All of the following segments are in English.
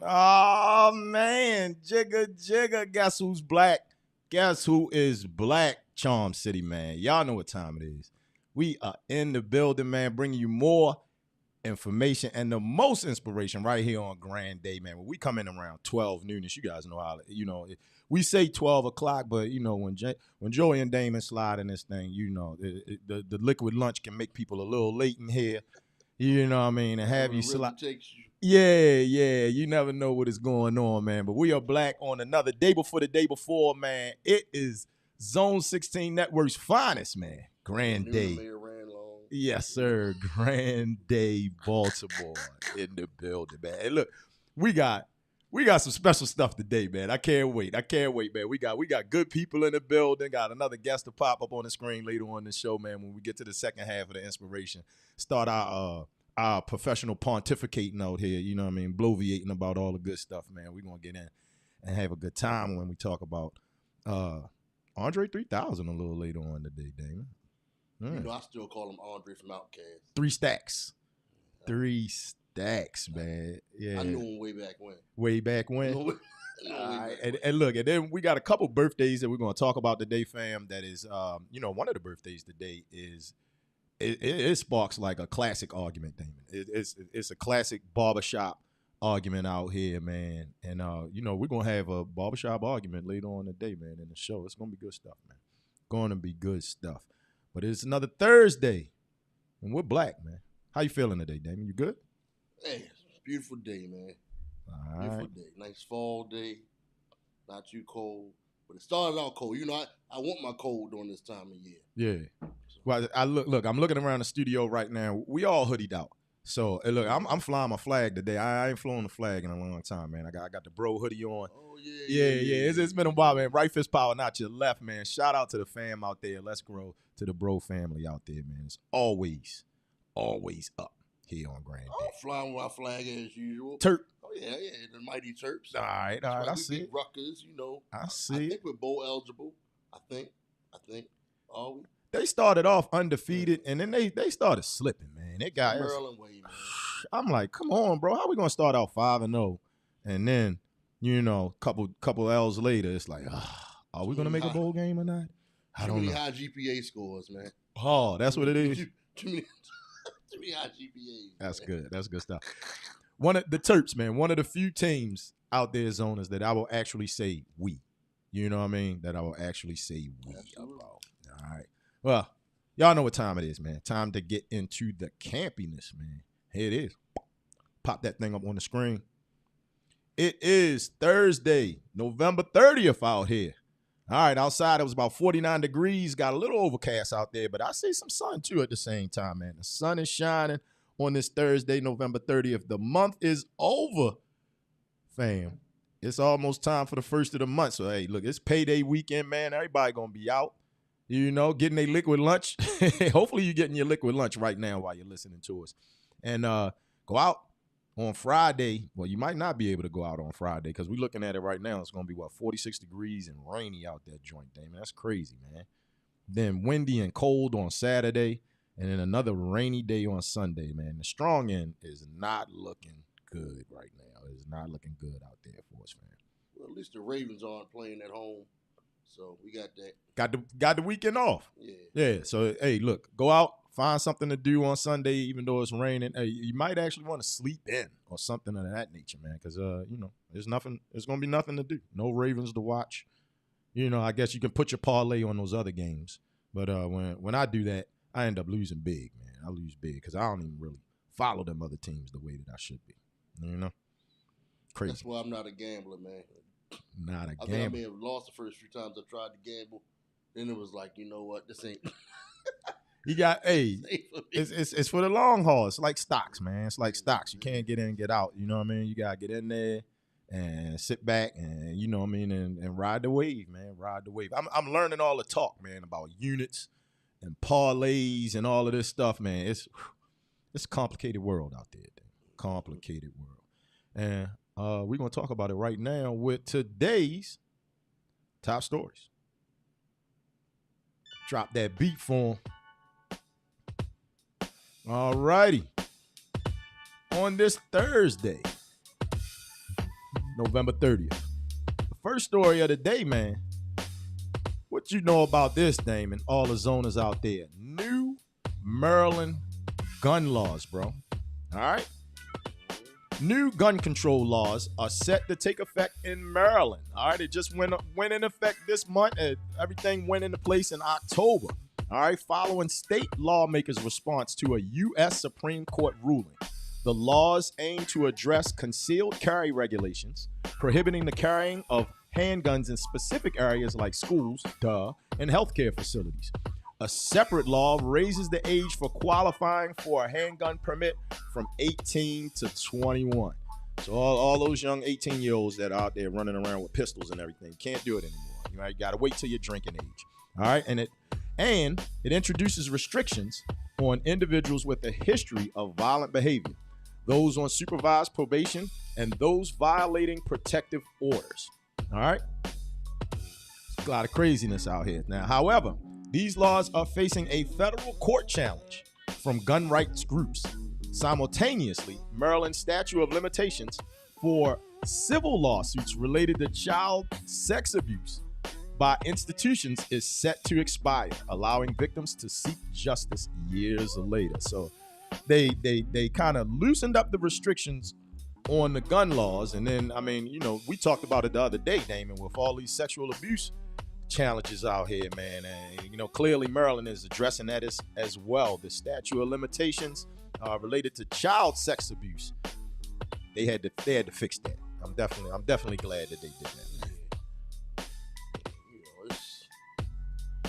Oh, man. Jigga. Guess who's black? Guess who is black? Charm City, man. Y'all know what time it is. We are in the building, man, bringing you more information and the most inspiration right here on Grand Day, man. When we come in around 12 noonish, you guys know how, we say 12 o'clock, but, when Joey and Damon slide in this thing, the liquid lunch can make people a little late in here. You know what I mean? And have you slide. Yeah. You never know what is going on, man. But we are black on another day before the day before, man. It is Zone 16 Network's finest, man. Grand Day. Yes, sir. Grand Day Baltimore in the building, man. And look, we got some special stuff today, man. I can't wait, man. We got good people in the building. Got another guest to pop up on the screen later on in the show, man. When we get to the second half of the inspiration, start our professional pontificating out here. You know what I mean? Bloviating about all the good stuff, man. We're gonna get in and have a good time when we talk about Andre 3000 a little later on today, Damon. I still call him Andre from Outkast. 3 stacks. 3 stacks, man. Yeah. I knew him way back when. Way back when? All right. And look, and then we got a couple birthdays that we're going to talk about today, fam. That is, one of the birthdays today is, it sparks like a classic argument, Damon. It's a classic barbershop argument out here, man. And, we're going to have a barbershop argument later on today, man, in the show. It's going to be good stuff, man. Going to be good stuff. But it's another Thursday, and we're black, man. How you feeling today, Damon? You good? Hey, it's a beautiful day, man. All beautiful right. day. Nice fall day. Not too cold. But it started out cold. I want my cold during this time of year. Yeah. Well, I'm looking around the studio right now. We all hoodied out. So, look, I'm flying my flag today. I ain't flown the flag in a long time, man. I got the bro hoodie on. Oh, yeah. It's been a while, man. Right fist power, not your left, man. Shout out to the fam out there. Let's grow to the bro family out there, man. It's always up here on Grand Day. I'm flying with my flag as usual. Terp. Oh, yeah, the mighty Terps. All right, I see it. Ruckers, I see I it. think we're bowl eligible. I think. Are we? They started off undefeated, and then they started slipping, man. They got Maryland way, man. I'm like, come on, bro. How we gonna start out 5-0, and then couple L's later, it's like, are we gonna make a bowl game or not? I don't know. Too many high GPA scores, man. Oh, that's what it is. Too many high GPAs. That's good. That's good stuff. One of the Terps, man. One of the few teams out there, zoners, that I will actually say we. You know what I mean? That I will actually say we about. All right. Well, y'all know what time it is, man. Time to get into the campiness, man. Here it is. Pop that thing up on the screen. It is Thursday, November 30th out here. All right, outside it was about 49 degrees. Got a little overcast out there, but I see some sun too at the same time, man. The sun is shining on this Thursday, November 30th. The month is over, fam. It's almost time for the first of the month. So, hey, look, it's payday weekend, man. Everybody going to be out, getting their liquid lunch. Hopefully you're getting your liquid lunch right now while you're listening to us. And go out on Friday. Well, you might not be able to go out on Friday because we're looking at it right now. It's going to be, 46 degrees and rainy out that joint, Damon. That's crazy, man. Then windy and cold on Saturday, and then another rainy day on Sunday, man. The strong end is not looking good right now. It's not looking good out there for us, man. Well, at least the Ravens aren't playing at home, so we got that. Got the weekend off. Yeah. So, hey, look, go out, find something to do on Sunday, even though it's raining. Hey, you might actually want to sleep in or something of that nature, man, because there's nothing. There's gonna be nothing to do. No Ravens to watch. I guess you can put your parlay on those other games, but when I do that, I end up losing big, man. I lose big because I don't even really follow them other teams the way that I should be. Crazy. That's why I'm not a gambler, man. Not a I gambler. think I may have lost the first few times I tried to gamble. Then it was like, you know what? This ain't. You got, it's for the long haul. It's like stocks, man. It's like stocks. You can't get in and get out. You know what I mean? You got to get in there and sit back and, you know what I mean, and ride the wave, man. Ride the wave. I'm learning all the talk, man, about units and parlays and all of this stuff, man. It's a complicated world out there. Complicated world. And we're going to talk about it right now with today's top stories. Drop that beat for 'em. All righty. On this Thursday, November 30th. The first story of the day, man. What you know about this, Damon? All the zoners out there. New Maryland gun laws, bro. All right? New gun control laws are set to take effect in Maryland. All right, it just went in effect this month. And everything went into place in October. All right, following state lawmakers' response to a U.S. Supreme Court ruling. The laws aim to address concealed carry regulations, prohibiting the carrying of handguns in specific areas like schools, and healthcare facilities. A separate law raises the age for qualifying for a handgun permit from 18 to 21. So all those young 18-year-olds that are out there running around with pistols and everything can't do it anymore. You got to wait till your drinking age. All right, and it introduces restrictions on individuals with a history of violent behavior, those on supervised probation, and those violating protective orders. All right, a lot of craziness out here now. However, these laws are facing a federal court challenge from gun rights groups. Simultaneously, Maryland's statute of limitations for civil lawsuits related to child sex abuse by institutions is set to expire, allowing victims to seek justice years later. So they kind of loosened up the restrictions on the gun laws. And then, I mean, we talked about it the other day, Damon, with all these sexual abuse challenges out here, man. And clearly Maryland is addressing that as well. The statute of limitations related to child sex abuse, they had to fix that. I'm definitely glad that they did that, man.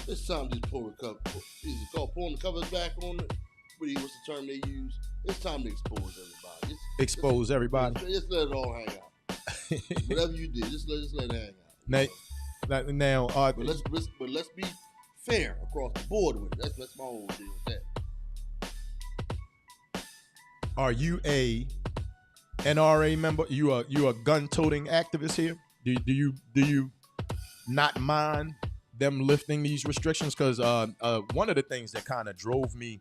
It's time to pull the cover. Is it called pulling the covers back on it? What's the term they use? It's time to expose everybody. Expose everybody. Just let it all hang out. Whatever you did, just let it hang out. Now, but let's be fair across the board with it. That's my whole deal with that. Are you a NRA member? You a gun-toting activist here? Do you not mind them lifting these restrictions? Because one of the things that kind of drove me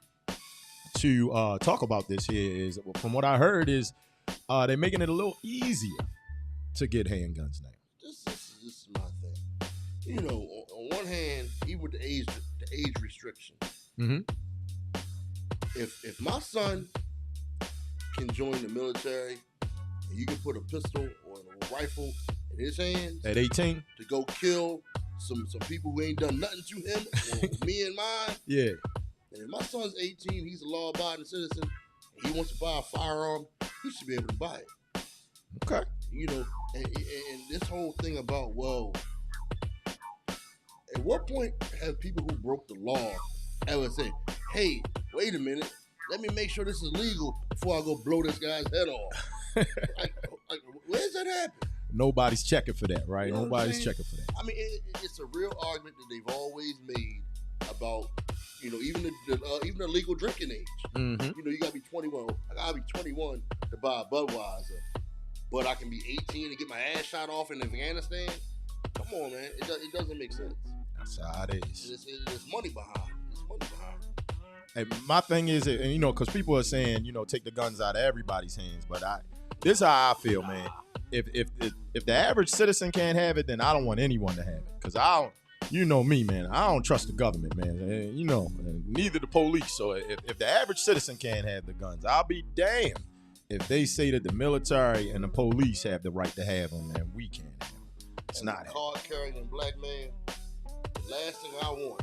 to talk about this here is, from what I heard, is they're making it a little easier to get handguns now. This is my thing. On one hand, even with the age restriction, if my son can join the military and you can put a pistol or a rifle in his hands at 18 to go kill some people who ain't done nothing to him or me and mine, yeah. And if my son's 18, he's a law-abiding citizen, and he wants to buy a firearm, he should be able to buy it. Okay. And this whole thing about, at what point have people who broke the law ever said, hey, wait a minute, let me make sure this is legal before I go blow this guy's head off? like, where's that happen? Nobody's checking for that, right? Nobody's checking for that. I mean, it's a real argument that they've always made about, even the legal drinking age. Mm-hmm. You gotta be 21. I gotta be 21 to buy a Budweiser, but I can be 18 and get my ass shot off in Afghanistan. Come on, man. It doesn't make sense. That's how it is. There's money behind. Hey, my thing is, because people are saying, take the guns out of everybody's hands, but this is how I feel, man. If the average citizen can't have it, then I don't want anyone to have it, because me, man. I don't trust the government, man. And neither the police. So if the average citizen can't have the guns, I'll be damned if they say that the military and the police have the right to have them and we can't have them. It's not. Card carrying black man. The last thing I want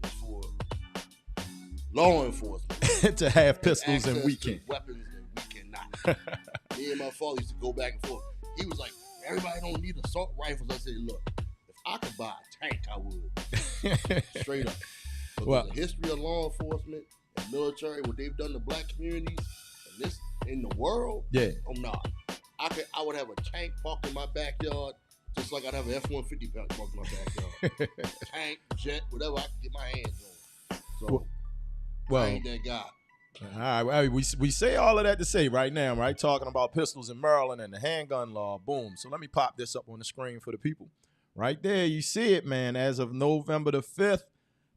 is for law enforcement to have pistols and we can't. Weapons and we cannot. Me and my father used to go back and forth. He was like, everybody don't need assault rifles. I said, look, if I could buy a tank, I would. Straight up. But the history of law enforcement and military, what they've done to black communities and this in the world, I'm not. I would have a tank parked in my backyard, just like I'd have an F-150 parked in my backyard. Tank, jet, whatever I can get my hands on. So I ain't that guy. All right, we say all of that to say right now, right? Talking about pistols in Maryland and the handgun law, boom. So let me pop this up on the screen for the people. Right there, you see it, man. As of November the 5th,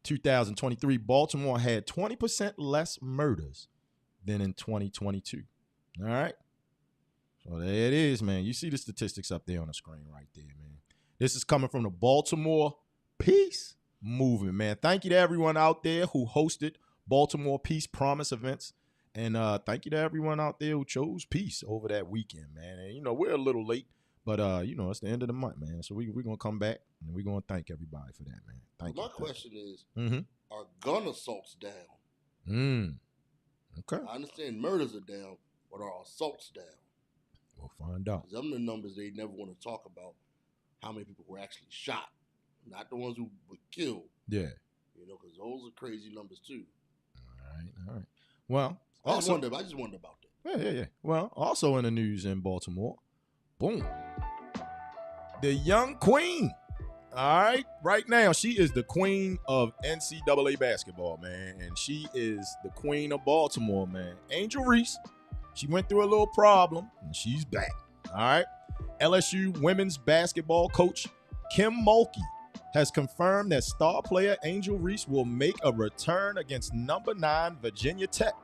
2023, Baltimore had 20% less murders than in 2022. All right? So there it is, man. You see the statistics up there on the screen right there, man. This is coming from the Baltimore Peace Movement, man. Thank you to everyone out there who hosted Baltimore Peace Promise events. And thank you to everyone out there who chose peace over that weekend, man. And, we're a little late, but, it's the end of the month, man. So we're going to come back, and we're going to thank everybody for that, man. Thank you. My question is, Mm-hmm. are gun assaults down? Okay. I understand murders are down, but are assaults down? We'll find out. Them the numbers they never want to talk about, how many people were actually shot, not the ones who were killed. Yeah. Because those are crazy numbers, too. All right. Well, I just wondered about that. Yeah. Well, also in the news in Baltimore, boom, the young queen. All right, right now she is the queen of NCAA basketball, man, and she is the queen of Baltimore, man. Angel Reese, she went through a little problem, and she's back. All right, LSU women's basketball coach Kim Mulkey has confirmed that star player Angel Reese will make a return against number 9 Virginia Tech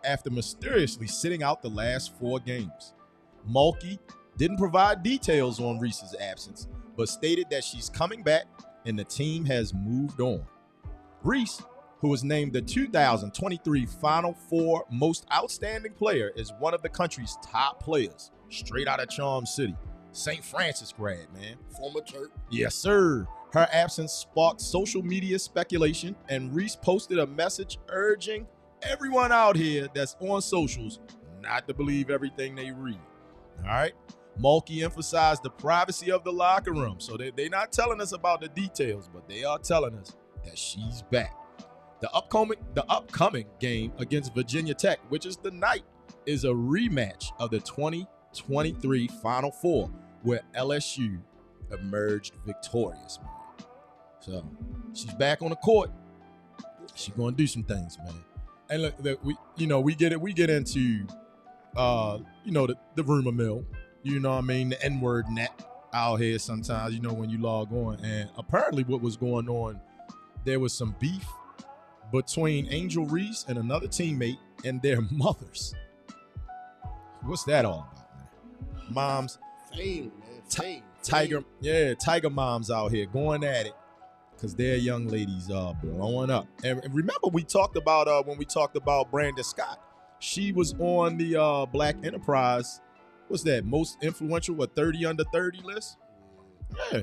after mysteriously sitting out the last 4 games. Mulkey didn't provide details on Reese's absence, but stated that she's coming back and the team has moved on. Reese, who was named the 2023 Final Four Most Outstanding Player, is one of the country's top players, straight out of Charm City. St. Francis grad, man. Former Turk. Yes, sir. Her absence sparked social media speculation, and Reese posted a message urging everyone out here that's on socials not to believe everything they read. All right? Mulkey emphasized the privacy of the locker room, so they're not telling us about the details, but they are telling us that she's back. The upcoming game against Virginia Tech, which is tonight, is a rematch of the 2023 Final Four, where LSU emerged victorious, man. So she's back on the court. She's gonna do some things, man. And look, we get into the rumor mill. You know what I mean? The N-word net out here sometimes, when you log on. And apparently what was going on, there was some beef between Angel Reese and another teammate and their mothers. What's that all about, man? Moms. Fame, man. Fame. Tiger moms out here going at it because their young ladies are blowing up. And remember we talked about, when we talked about Brandon Scott, she was on the Black Enterprise, what's that, most influential, 30 under 30 list? Yeah.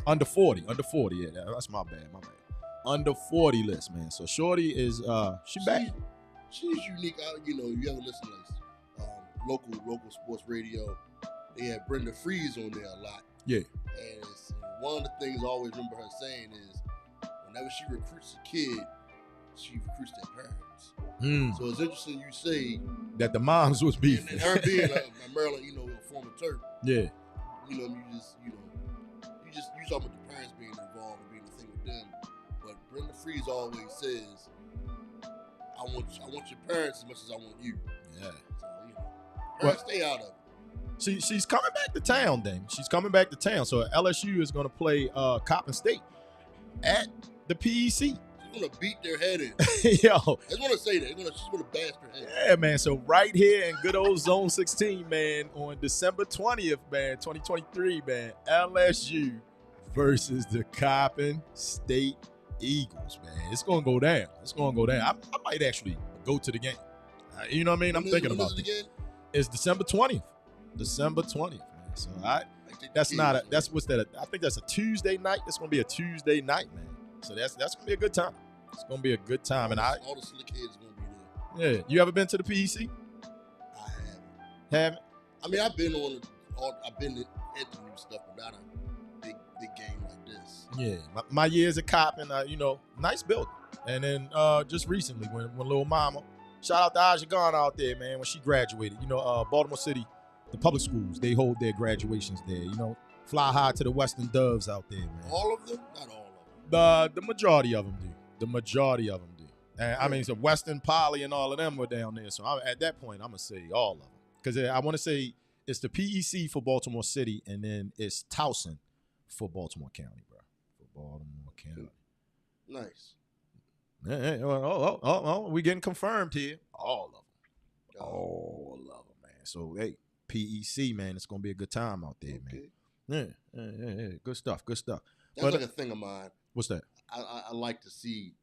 Under 40, yeah, that's my bad. Under 40 list, man. So Shorty is, she back. She's unique. You ever listen to local sports radio, they had Brenda Freeze on there a lot. Yeah. And one of the things I always remember her saying is, whenever she recruits a kid, she recruits their parents. So it's interesting you say that the moms was beefing. And her being a Maryland, a former Turk. Yeah. You talking about the parents being involved and being the thing with them. But Brenda Freeze always says, I want your parents as much as I want you. Yeah. So, parents stay out of it. She's coming back to town, then. She's coming back to town. So LSU is going to play Coppin State at the PEC. She's going to beat their head in. Yo. I just want to say that. She's going to bash their head. Yeah, man. So right here in good old Zone 16, man, on December 20th, man, 2023, man, LSU versus the Coppin State Eagles, man. It's going to go down. I might actually go to the game. You know what I mean? I'm thinking about it. It's December 20th. December 20th, man. So I think that's a Tuesday night. It's gonna be a Tuesday night, man. So that's gonna be a good time. It's gonna be a good time. And all the slick heads gonna be there. Yeah. You ever been to the PEC? I haven't. I mean, I've been at the new stuff, but not a big game like this. Yeah. My years at Coppin, nice building. And then just recently when Lil Mama, shout out to Aja Gone out there, man, when she graduated. Baltimore City, the public schools, they hold their graduations there. Fly high to the Western Doves out there, man. All of them? Not all of them. The majority of them do. And I mean, so Western Poly and all of them were down there. So at that point, I'm going to say all of them. Because I want to say it's the PEC for Baltimore City, and then it's Towson for Baltimore County, bro. For Baltimore County. Nice. Oh, we getting confirmed here. All of them. All of them, man. So, hey, PEC, man. It's gonna be a good time out there, Okay. man. Yeah. Good stuff. That's But, like a thing of mine. What's that? I like to see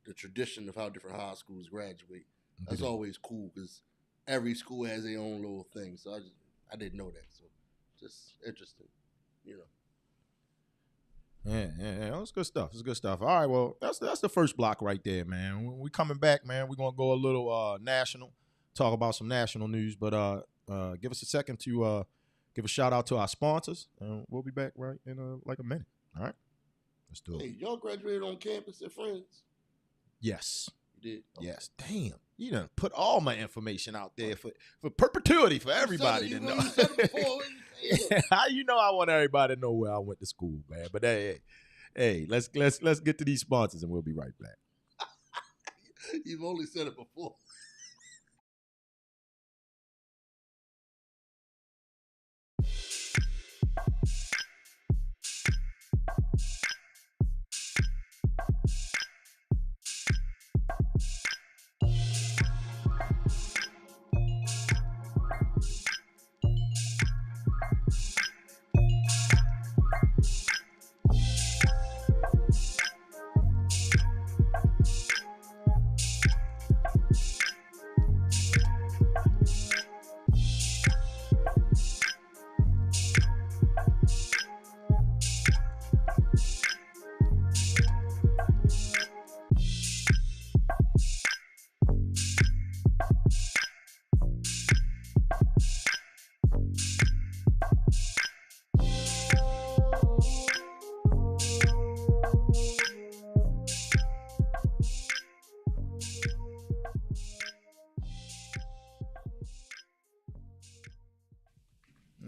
the tradition of how different high schools graduate. That's always cool because every school has their own little thing. So I didn't know that. So just interesting, you know. Yeah. That's good stuff. It's good stuff. All right, well, that's the first block right there, man. When we coming back, man, we're gonna go a little national, talk about some national news, but give us a second to give a shout out to our sponsors, and we'll be back right in like a minute. All right, let's do it. Hey, y'all graduated on campus at Friends? Yes. You did? Okay. Yes. Damn. You done put all my information out there for perpetuity for everybody to know. You said it before. How you know I want everybody to know where I went to school, man? But hey, let's get to these sponsors and we'll be right back. You've only said it before.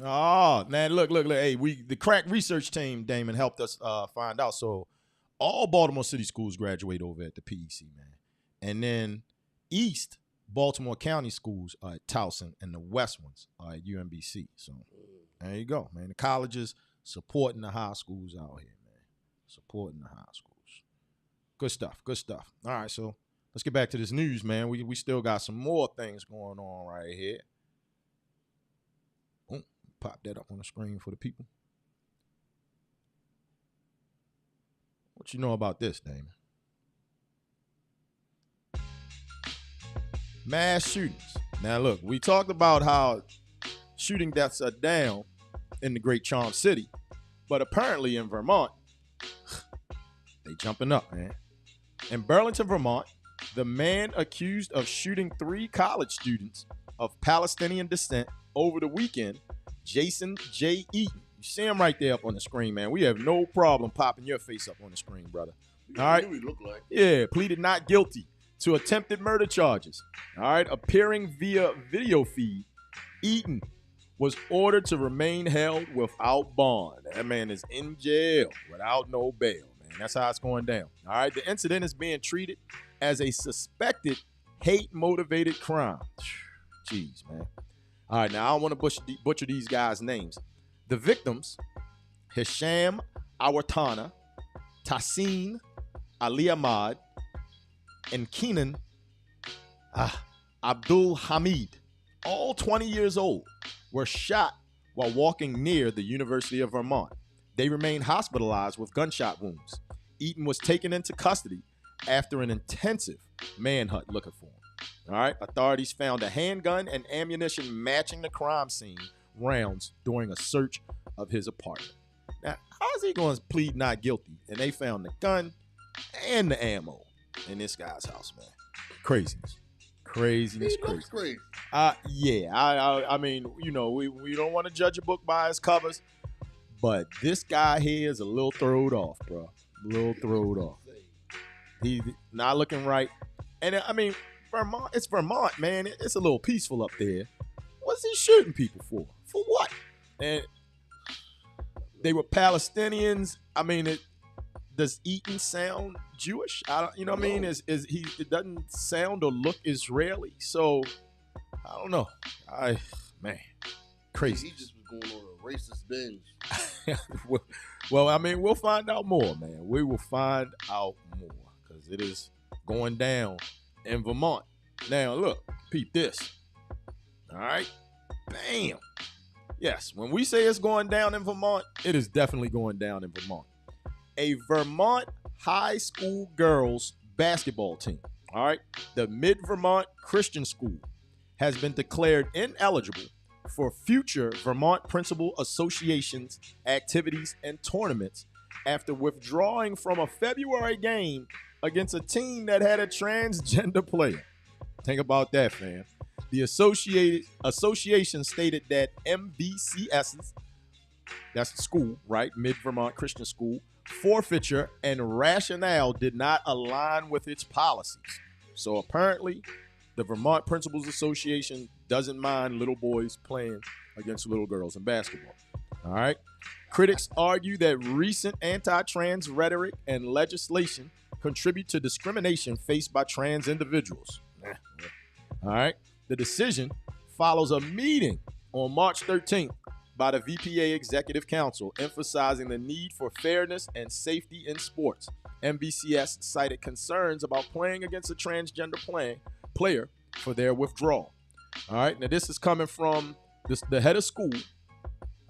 Oh, man, look. Hey, the crack research team, Damon, helped us find out. So all Baltimore City schools graduate over at the PEC, man. And then East Baltimore County schools are at Towson, and the West ones are at UMBC. So there you go, man. The colleges supporting the high schools out here, man. Supporting the high schools. Good stuff. All right, so let's get back to this news, man. We still got some more things going on right here. Boom. Pop that up on the screen for the people. What you know about this, Damon? Mass shootings. Now, look, we talked about how shooting deaths are down in the Great Charm City, but apparently in Vermont, they jumping up, man. In Burlington, Vermont, the man accused of shooting 3 college students of Palestinian descent over the weekend, Jason J. Eaton. You see him right there up on the screen, man. We have no problem popping your face up on the screen, brother. All right. What do we look like? Yeah, pleaded not guilty to attempted murder charges. All right, appearing via video feed, Eaton was ordered to remain held without bond. That man is in jail without no bail, man. That's how it's going down. All right, the incident is being treated as a suspected hate-motivated crime. Jeez, man. All right, now I don't want to butcher these guys' names. The victims, Hisham Awatana, Tassin Ali Ahmad, and Keenan Abdul Hamid, all 20 years old, were shot while walking near the University of Vermont. They remain hospitalized with gunshot wounds. Eaton was taken into custody after an intensive manhunt looking for him. All right, authorities found a handgun and ammunition matching the crime scene rounds during a search of his apartment. Now, how is he going to plead not guilty? And they found the gun and the ammo in this guy's house, man. Craziness. He looks crazy. Yeah. I mean, you know, we don't want to judge a book by its covers, but this guy here is a little throwed off, bro. A little throwed off. He's not looking right. And I mean, Vermont, it's Vermont, man. It's a little peaceful up there. What's he shooting people for? For what? And they were Palestinians. I mean, does Eaton sound Jewish? You know what I mean? It doesn't sound or look Israeli. So I don't know. Man, crazy. He just was going on a racist binge. Well, I mean, we'll find out more, man. We will find out more because it is going down in Vermont. Now, look, peep this. All right. Bam. Yes, when we say it's going down in Vermont, it is definitely going down in Vermont. A Vermont high school girls basketball team, all right, the Mid-Vermont Christian School, has been declared ineligible for future Vermont Principal Association's activities and tournaments after withdrawing from a February game against a team that had a transgender player. Think about that, fam. The association stated that MVCS's, that's the school, right? Mid-Vermont Christian School, forfeiture and rationale did not align with its policies. So apparently, the Vermont Principals Association doesn't mind little boys playing against little girls in basketball. All right. Critics argue that recent anti-trans rhetoric and legislation contribute to discrimination faced by trans individuals. All right. The decision follows a meeting on March 13th by the VPA Executive Council emphasizing the need for fairness and safety in sports. MVCS cited concerns about playing against a transgender player for their withdrawal. All right. Now, this is coming from the head of school.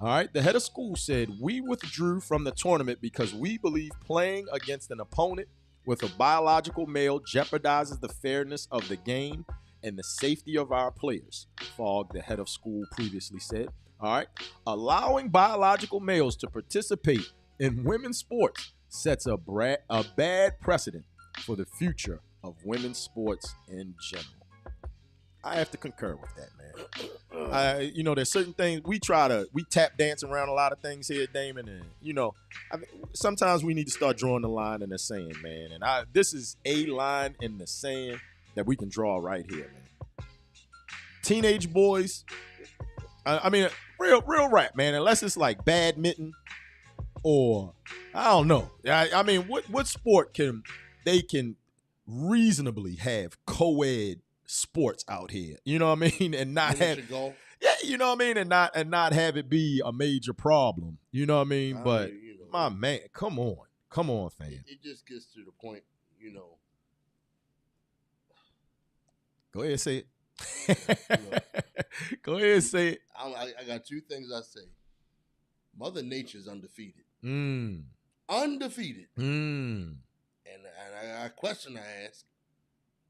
All right. The head of school said, "We withdrew from the tournament because we believe playing against an opponent with a biological male jeopardizes the fairness of the game and the safety of our players," Fogg, the head of school, previously said. All right. Allowing biological males to participate in women's sports sets a bad precedent for the future of women's sports in general. I have to concur with that, man. There's certain things we tap dance around a lot of things here, Damon, and sometimes we need to start drawing the line in the sand, man. And this is a line in the sand that we can draw right here, man. Teenage boys, real rap, man. Unless it's like badminton or I don't know. What sport can reasonably have co-ed sports out here? You know what I mean? And not have golf. Yeah, you know what I mean, and not have it be a major problem. You know what I mean? But my man, come on, fam. It just gets to the point, Go ahead, say it. Go ahead, say it. I got two things I say. Mother Nature's undefeated. Undefeated. And a question I ask: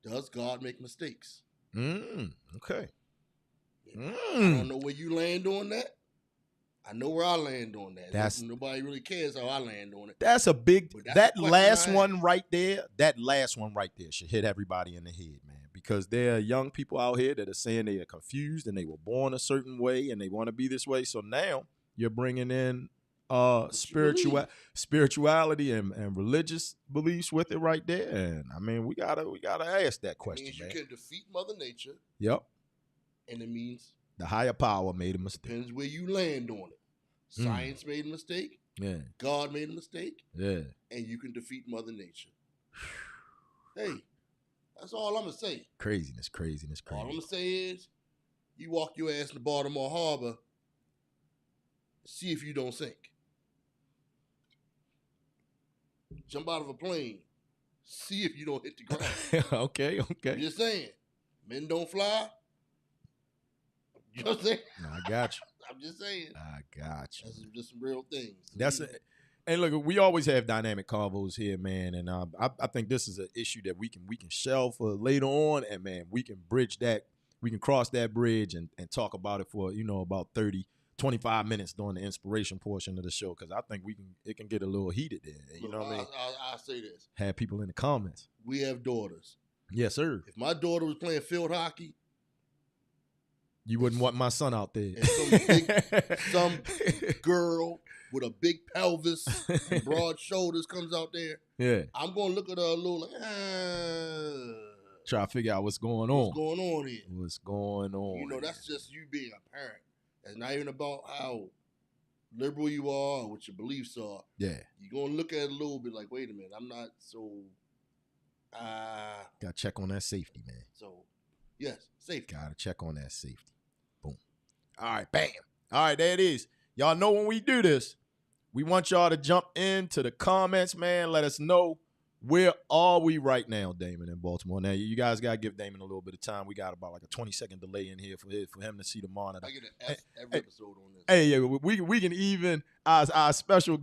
does God make mistakes? Okay. I don't know where you land on that. I know where I land on that. Nobody really cares how I land on it. That's a big. That last one right there should hit everybody in the head, man. Because there are young people out here that are saying they are confused and they were born a certain way and they want to be this way. So now you're bringing in spirituality and religious beliefs with it right there. And we gotta ask that question. It means you can defeat Mother Nature. Yep. And it means the higher power made a mistake. Depends where you land on it. Science made a mistake. Yeah. God made a mistake. Yeah. And you can defeat Mother Nature. Hey, that's all I'm gonna say. Craziness. All I'm gonna say is, you walk your ass to Baltimore Harbor, see if you don't sink. Jump out of a plane, see if you don't hit the ground. Okay. I'm just saying, men don't fly. You know what I'm saying? No, I got you. I'm just saying. I got you. That's just some real things. That's it. And look, we always have dynamic convos here, man. And I think this is an issue that we can shelve for later on, and man, we can bridge that. We can cross that bridge and talk about it for about 30, 25 minutes during the inspiration portion of the show, because I think it can get a little heated there. You know what I mean? I'll say this. Have people in the comments. We have daughters. Yes, sir. If my daughter was playing field hockey, you wouldn't want my son out there. And some girl with a big pelvis and broad shoulders comes out there. Yeah. I'm going to look at her a little like, try to figure out what's going on. What's going on here? What's going on? That's just you being a parent. It's not even about how liberal you are or what your beliefs are. Yeah. You're going to look at it a little bit like, wait a minute, I'm not so... Got to check on that safety, man. So, yes, safety. Got to check on that safety. Boom. All right, bam. All right, there it is. Y'all know when we do this, we want y'all to jump into the comments, man. Let us know Where are we right now, Damon, in Baltimore? Now, you guys got to give Damon a little bit of time. We got about like a 20-second delay in here for him to see the monitor. I get an F every episode on this. Hey, yeah, we can even our special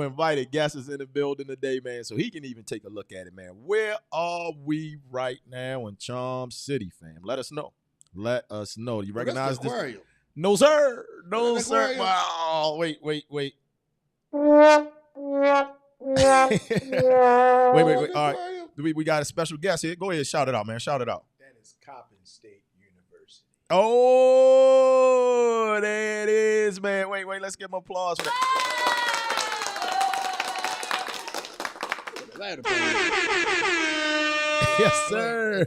invited guest is in the building today, man. So he can even take a look at it, man. Where are we right now in Charm City, fam? Let us know. Let us know. You recognize this? Aquarium. No, sir. No, sir. Aquarium. Wow. Wait. Wait. All right. We got a special guest here. Go ahead, shout it out, man. Shout it out. That is Coppin State University. Oh, there it is, man. Wait. Let's give him applause for that. Yes, sir.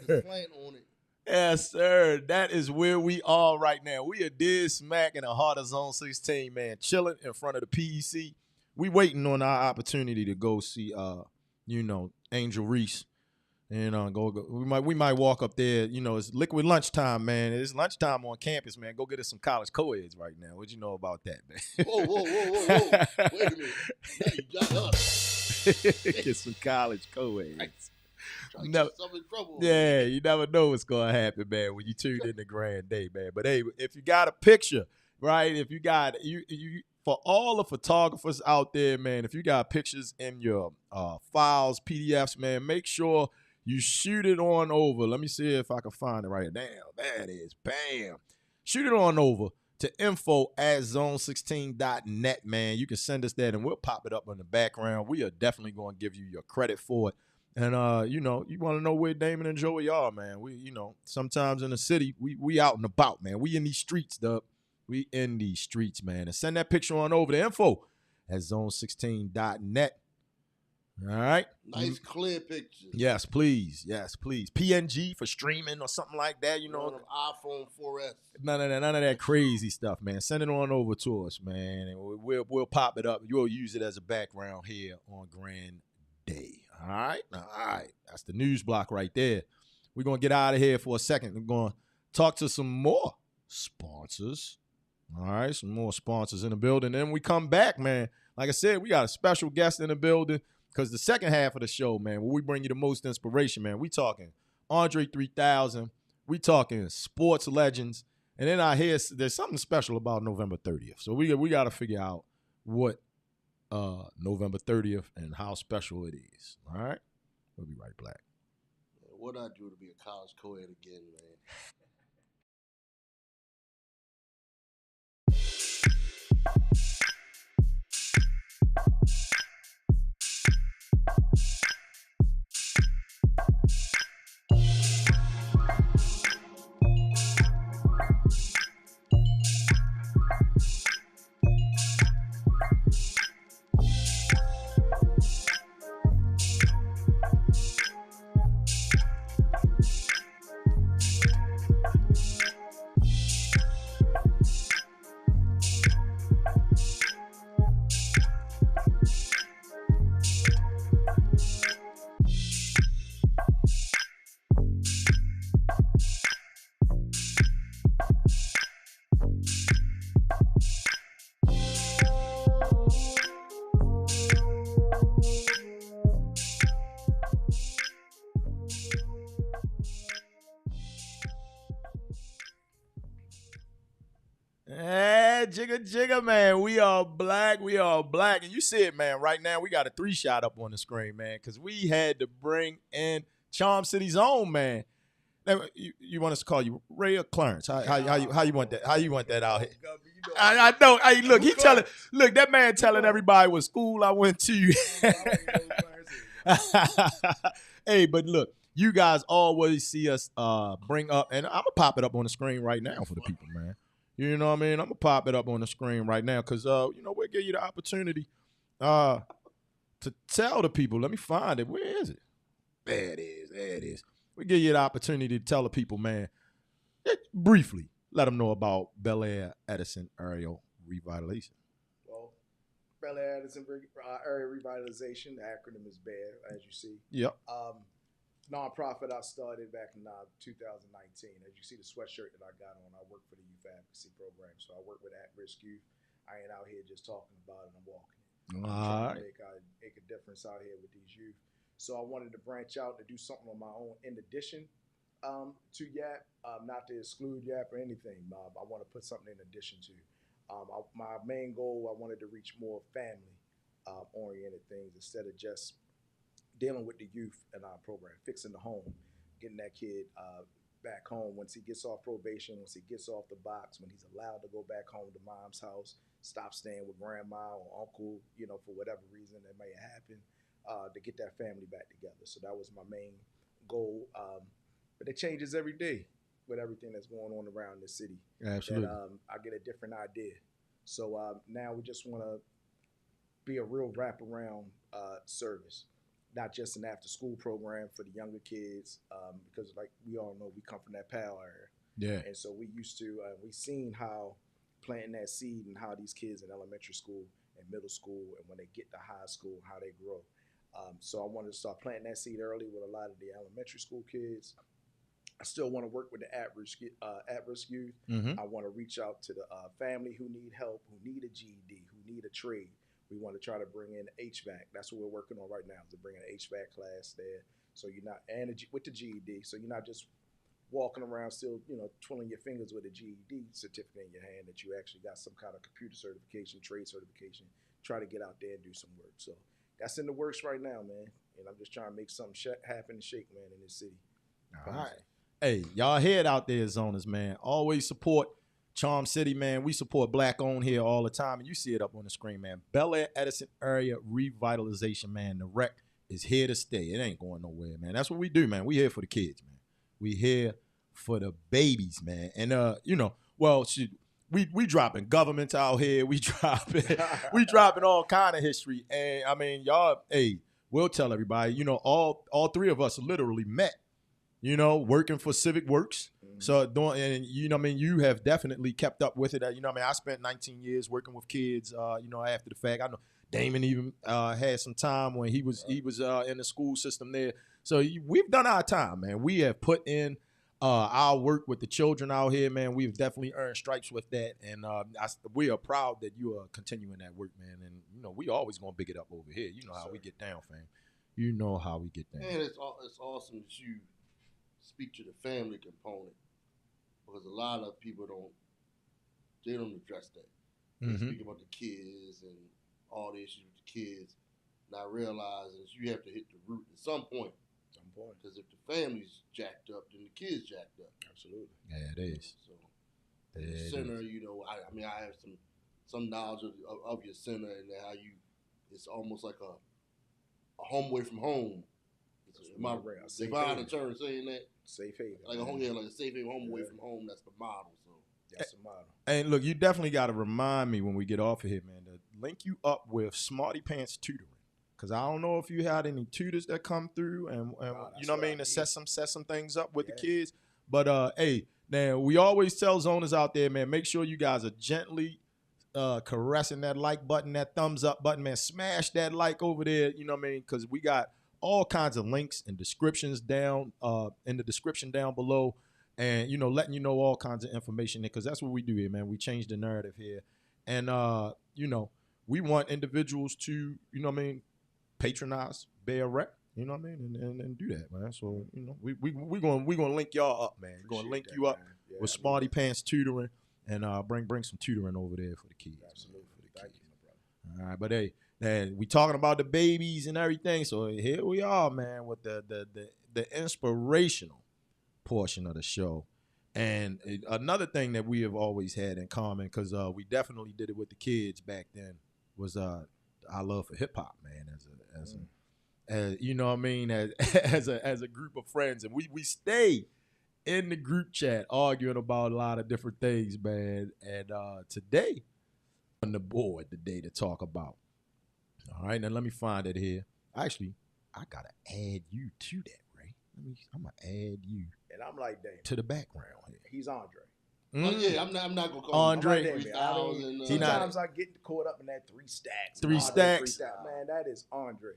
Yes, sir. That is where we are right now. We are dead smack in the heart of Zone 16, man. Chilling in front of the PEC. We waiting on our opportunity to go see, Angel Reese, and go. We might walk up there. It's liquid lunchtime, man. It's lunchtime on campus, man. Go get us some college co-eds right now. What you know about that, man? Whoa! Wait a minute. Now you got us. Get some college co-eds. Get yourself in trouble. Yeah, you never know what's gonna happen, man, when you tune in to Grand Day, man. But hey, if you got a picture, right? If you got you for all the photographers out there, man, if you got pictures in your files, PDFs, man, make sure you shoot it on over. Let me see if I can find it right here. Damn, there it is. Bam. Shoot it on over to info@zone16.net, man. You can send us that, and we'll pop it up in the background. We are definitely going to give you your credit for it. And, you want to know where Damon and Joey are, man. We, sometimes in the city, we out and about, man. We in these streets, Dub. We in these streets, man. And send that picture on over to info@zone16.net. All right. Nice, clear pictures. Yes, please. Yes, please. PNG for streaming or something like that, iPhone 4S. None of that crazy stuff, man. Send it on over to us, man, and we'll pop it up. You'll use it as a background here on Grand Day. All right. That's the news block right there. We're gonna get out of here for a second. We're gonna talk to some more sponsors. All right, some more sponsors in the building. Then we come back, man. Like I said, we got a special guest in the building because the second half of the show, man, where we bring you the most inspiration, man. We talking Andre 3000. We talking sports legends. And then I hear there's something special about November 30th. So we got to figure out what November 30th and how special it is. All right? We'll be right back. What I do to be a college co-ed again, man? Jigga, man. We are black. And you see it, man. Right now, we got a 3-shot up on the screen, man, because we had to bring in Charm City's own, man. Now, you want us to call you Ray or Clarence? How you want that? How you want that out here? I know. Hey, look, that man telling everybody what school I went to. Hey, but look, you guys always see us bring up, and I'm gonna pop it up on the screen right now for the people, man. You know what I mean? I'm gonna pop it up on the screen right now because we'll give you the opportunity to tell the people. Let me find it. Where is it? There it is. We give you the opportunity to tell the people, man, briefly, let them know about Bel Air Edison area revitalization. Well, Bel Air Edison area revitalization, the acronym is BARE, as you see. Yep. Nonprofit I started back in 2019. As you see the sweatshirt that I got on, I work for the youth advocacy program. So I work with at-risk youth. I ain't out here just talking about it, I'm walking it. I'm trying to make a difference out here with these youth. So I wanted to branch out and do something on my own in addition to Yap, not to exclude Yap or anything. I want to put something in addition to. My main goal, I wanted to reach more family oriented things instead of just dealing with the youth in our program, fixing the home, getting that kid back home once he gets off probation, once he gets off the box, when he's allowed to go back home to mom's house, stop staying with grandma or uncle, for whatever reason that may happen, to get that family back together. So that was my main goal. But it changes every day with everything that's going on around the city. Absolutely. That, I get a different idea. So now we just want to be a real wraparound service, not just an after-school program for the younger kids, because like we all know, we come from that PAL area. Yeah. And so we used to, we seen how planting that seed and how these kids in elementary school and middle school and when they get to high school, how they grow. So I wanted to start planting that seed early with a lot of the elementary school kids. I still want to work with the at-risk youth. Mm-hmm. I want to reach out to the family who need help, who need a GED, who need a trade. We want to try to bring in HVAC. That's what we're working on right now, to bring an HVAC class there. So you're not, with the GED, so you're not just walking around still, twiddling your fingers with a GED certificate in your hand, that you actually got some kind of computer certification, trade certification, try to get out there and do some work. So that's in the works right now, man. And I'm just trying to make something happen and shake, man, in this city. All right. Hey, y'all head out there, zoners, man. Always support Charm City, man. We support black owned here all the time. And you see it up on the screen, man. Bel Air Edison area revitalization, man. The rec is here to stay. It ain't going nowhere, man. That's what we do, man. We here for the kids, man. We here for the babies, man. And we dropping governments out here. We dropping all kind of history. And I mean, y'all, hey, we'll tell everybody, all three of us literally met, working for Civic Works. So you have definitely kept up with it. I spent 19 years working with kids, after the fact. I know Damon even had some time when he was in the school system there. So we've done our time, man. We have put in our work with the children out here, man. We've definitely earned stripes with that. And we are proud that you are continuing that work, man. And, we always going to big it up over here. You know how we get down, fam. You know how we get down. And it's awesome that you speak to the family component, because a lot of people don't address that. They speak about the kids and all the issues with the kids, not realizing you have to hit the root at some point. Because if the family's jacked up, then the kids jacked up. Absolutely. Yeah, it is. So the center, I have some knowledge of your center and how it's almost like a home away from home. My divine term saying that. Safe haven. Like a safe haven, home away from home. That's the model. So that's the model. And look, you definitely got to remind me when we get off of here, man, to link you up with Smarty Pants Tutoring. Because I don't know if you had any tutors that come through and to set some things up with the kids. But hey, now we always tell zoners out there, man, make sure you guys are gently caressing that like button, that thumbs up button, man. Smash that like over there, because we got all kinds of links and descriptions down in the description down below, and letting you know all kinds of information, because that's what we do here, man. We change the narrative here, and we want individuals to patronize Bear Rec, and do that, man. So we gonna link y'all up, man. We're gonna link you up with Smarty Pants Tutoring, and bring some tutoring over there for the kids. Absolutely, for the thank kids. you, my brother. All right, but hey. And we talking about the babies and everything, so here we are, man, with the inspirational portion of the show. And another thing that we have always had in common, because we definitely did it with the kids back then, was our love for hip hop, man. As a group of friends, and we stay in the group chat arguing about a lot of different things, man. And today on the board today to talk about. All right, now let me find it here. Actually, I gotta add you to that, Ray. I'm gonna add you. And I'm like Damon. To the background here. He's Andre. Oh yeah, I'm not gonna call Andre. him 3,000. Sometimes I get caught up in that 3 stacks. 3 stacks. Man, that is Andre.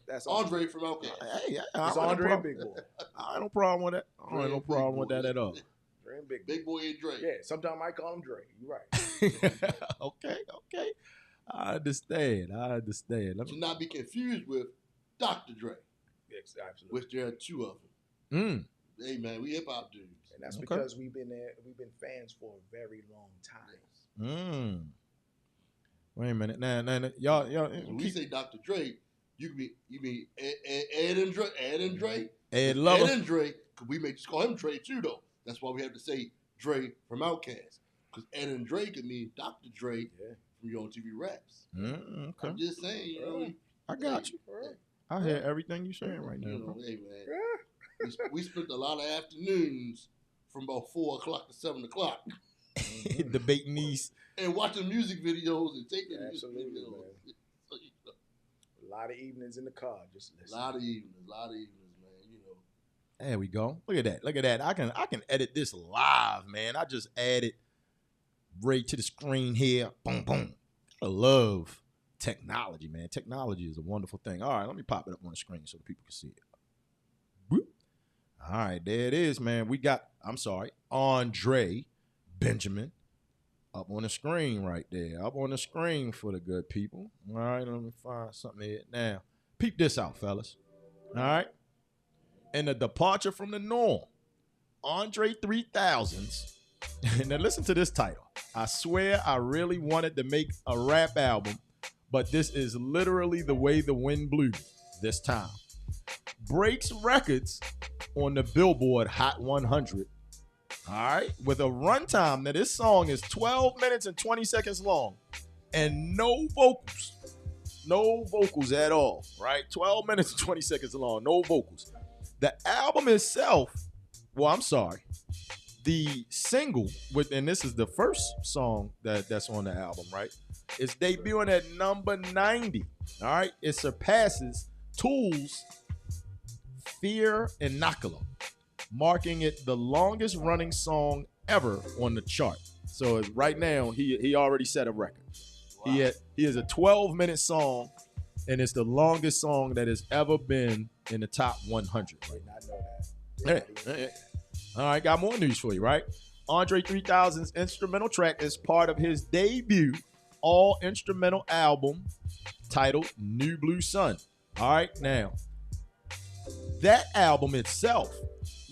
That's Andre from OK. Hey, it's Andre and Big Boy. I ain't no problem with that. I ain't no problem with that at all. Dre and Big Boy and Dre. Yeah, sometimes I call him Dre. You're right. Okay. I understand. To not be confused with Dr. Dre. Yes, absolutely. which there are 2 of them. Mm. Hey man, we hip hop dudes. And that's Okay. because we've been fans for a very long time. Wait a minute. Nah, y'all. When we say Dr. Dre, you mean Ed and Dre, Ed Ed Lover. and Dre, because we may just call him Dre too, though. That's why we have to say Dre from Outkast, because Ed and Dre could mean Dr. Dre from Your Own TV Raps. Okay. I'm just saying, you know. I got you. I hear everything you're saying right now. You know, hey man, we spent a lot of afternoons from about 4 o'clock to 7 o'clock Debating these. and watching music videos and taking music Absolutely, videos. man. So, you know, A lot of evenings in the car, just a listening. lot of evenings, man. You know. There we go. Look at that. I can edit this live, man. I just added right to the screen here. Boom, boom. I love technology, man. Technology is a wonderful thing. All right, let me pop it up on the screen so the people can see it. Boop. All right, there it is, man. We got, Andre Benjamin up on the screen right there. Up on the screen for the good people. All right, let me find something here. Now, peep this out, fellas. All right. And a departure from the norm. Andre 3000's. Now listen to this title. I swear I really wanted to make a rap album, but this is literally the way the wind blew this time. Breaks records on the Billboard Hot 100. All right. With a runtime. Now this song is 12 minutes and 20 seconds long and no vocals. No vocals at all. Right. 12 minutes and 20 seconds long. No vocals. The album itself, the single and this is the first song that's on the album, right? It's debuting at number 90. All right. It surpasses Tool's Fear Inoculum, marking it the longest running song ever on the chart. So right now, he already set a record. Wow. He has a 12-minute song, and it's the longest song that has ever been in the top 100. Did not know that. Hey. All right, got more news for you, right? Andre 3000's instrumental track is part of his debut all-instrumental album titled New Blue Sun. All right, now, that album itself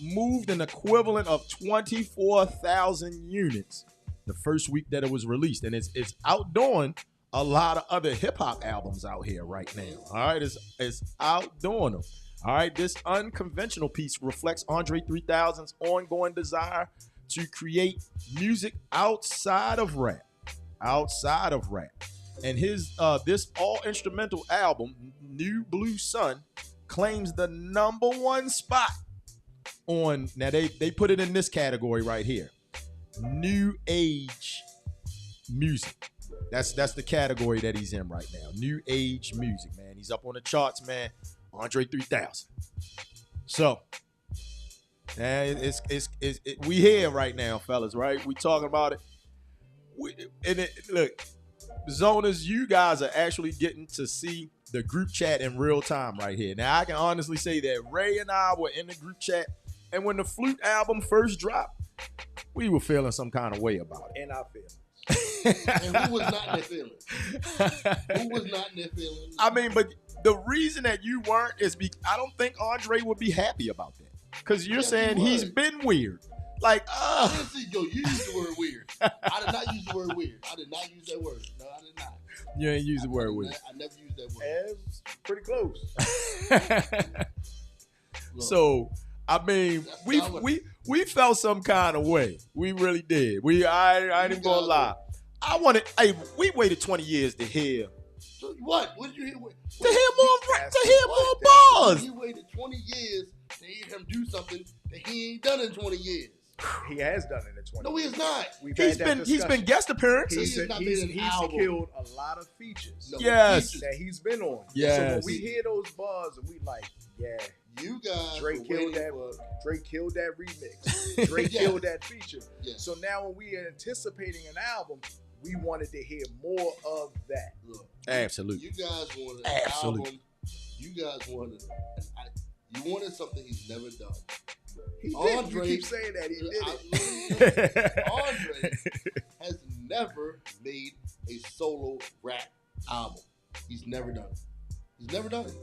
moved an equivalent of 24,000 units the first week that it was released, and it's outdoing a lot of other hip-hop albums out here right now. All right, it's outdoing them. All right, this unconventional piece reflects Andre 3000's ongoing desire to create music outside of rap. And his this all-instrumental album, New Blue Sun, claims the number 1 spot on, now they put it in this category right here, new age music. That's the category that he's in right now. New age music, man. He's up on the charts, man. Andre 3000. So, we here right now, fellas, right? We talking about it. Look, Zoners, you guys are actually getting to see the group chat in real time right here. Now, I can honestly say that Ray and I were in the group chat, and when the Flute album first dropped, we were feeling some kind of way about it. And I feel. And who was not in their feelings? Who was not in their feelings? I mean, but the reason that you weren't is I don't think Andre would be happy about that. Because you're saying he's been weird. Like, I didn't see, you used the word weird. I did not use the word weird. I did not use that word. No, I did not. You ain't use the word weird. I never used that word. It's pretty close. Look, So, I mean, we felt some kind of way. We really did. I ain't even gonna lie. We waited 20 years to hear. What? What did you hear? To hear more bars. You waited 20 years to hear him do something that he ain't done in 20 years. He has done it in 20 No, he years. has not. He's been guest appearances. He's killed a lot of features. No, Yes. features. That he's been on. Yes. So when we hear those bars and we like, yeah, You guys Drake were waiting killed that. for- Drake killed that remix. Drake Yeah. killed that feature. Yeah. So now when we are anticipating an album, we wanted to hear more of that. Look, Absolutely. You guys wanted an Absolutely. album. You guys wanted. You wanted something he's never done. He did. Andre- You keep saying that he did it. Andre has never made a solo rap album. He's never done it. He's never done it.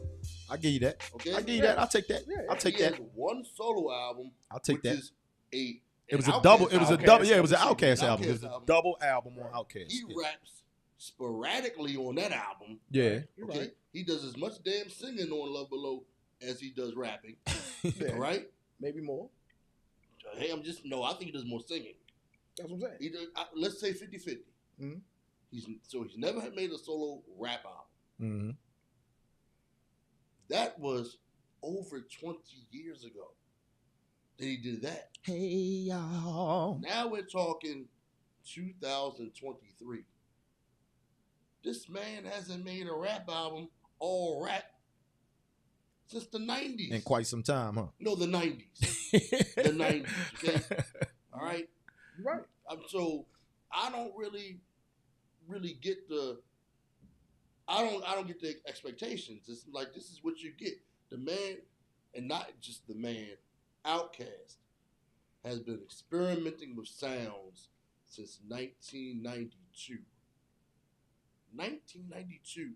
I give you that. Okay, I give you that. I'll take that. Yeah, I'll take he that. has one solo album. I'll take which that. Is a It was an a double. Outkast It was a album. double. Yeah, it was an Outkast Outkast album. album. It was a double album on Outkast. He Yeah. raps sporadically on that album. Yeah. You're Okay, right. he does as much damn singing on Love Below as he does rapping. Yeah. All right. Maybe more. Hey, I think he does more singing. That's what I'm saying. He does, let's say 50-50. Mhm. He's never had made a solo rap album. Mm-hmm. That was over 20 years ago that he did that. Hey y'all. Now we're talking 2023. This man hasn't made a rap album all rap since the 90s. In quite some time, huh? No, the 90s. The 90s, okay? All right? You're right. So I don't really get the I don't get the expectations. It's like this is what you get. The man, and not just the man, Outkast has been experimenting with sounds since 1992. 1992.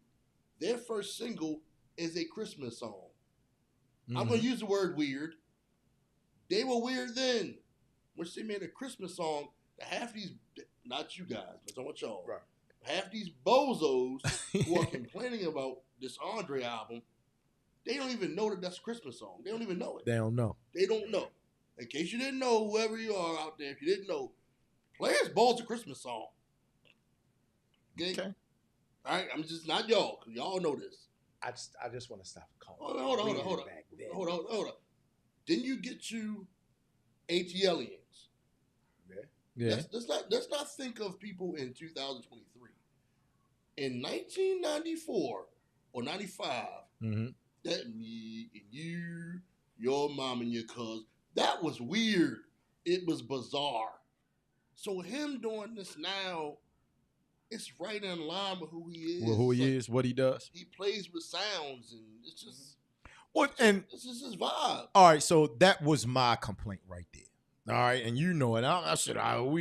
Their first single is a Christmas song. Mm-hmm. I'm going to use the word weird. They were weird then. When they made a Christmas song, half these, not you guys, but I'm talking about y'all. Right. Half these bozos who are complaining about this Andre album, they don't even know that that's a Christmas song. They don't even know it. They don't know. They don't know. In case you didn't know, whoever you are out there, if you didn't know, Players Ball's a Christmas song. Okay? All right? I'm just not y'all, because y'all know this. I just want to stop calling. Hold on. Back then. Hold on. Then you get to ATLians. Yeah. Let's not think of people in 2023. In 1994 or 95, Mm-hmm. that me and you, your mom and your cousin, that was weird. It was bizarre. So him doing this now, it's right in line with who he is. Well, who It's he like, is, what he does. he plays with sounds, and it's just What and this is his vibe. all right, so that was my complaint right there. All right, and you know it.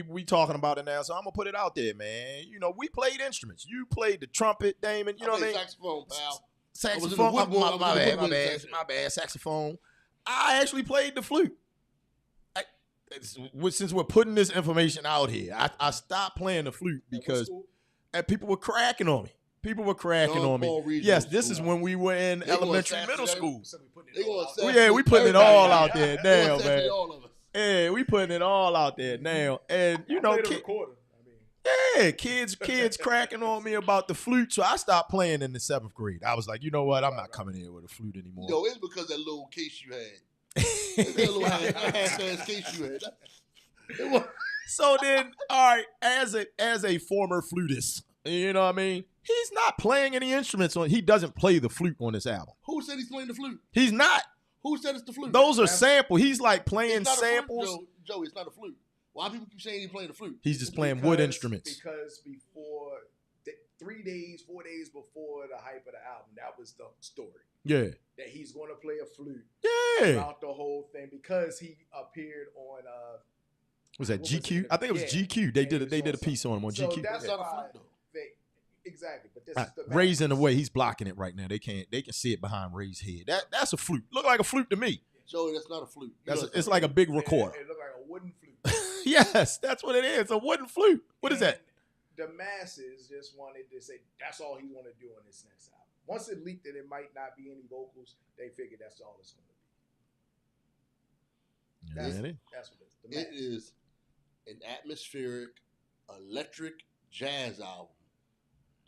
We talking about it now, so I'm gonna put it out there, man. You know, we played instruments. You played the trumpet, Damon. You know what I mean? Saxophone, pal. Saxophone. My bad. Saxophone. I actually played the flute. Since we're putting this information out here, I stopped playing the flute because people were cracking on me. People were cracking on me. Yes, this is when we were in elementary, middle school. We putting it all out there now, man. Yeah, we putting it all out there now. And you know, kids cracking on me about the flute. So I stopped playing in the 7th grade. I was like, you know what? I'm not coming here with a flute anymore. No, it's because that little case you had. That little half-ass case you had. So then, all right, as a former flutist, you know what I mean? He's not playing any instruments he doesn't play the flute on this album. Who said he's playing the flute? He's not. Who said it's the flute? Those are samples. He's like playing It's not a samples. flute, Joey, it's not a flute. Why people keep saying he's playing the flute? He's just playing wood instruments. Because before 4 days before the hype of the album, that was the story. Yeah. That he's going to play a flute. Yeah. Throughout the whole thing because he appeared on. Was that what GQ? was I think it was GQ. They did a piece on him on so GQ. That's not a why flute though. Exactly, but this is the Ray's in the way. He's blocking it right now. They can see it behind Ray's head. That's a flute. Look like a flute to me. Joey, that's not a flute. It's like a big recorder. It looked like a wooden flute. Yes, that's what it is. A wooden flute. What is that? The masses just wanted to say that's all he wanted to do on this next album. Once it leaked that it might not be any vocals, they figured that's all it's going to be. That's what it is. It is an atmospheric, electric jazz album.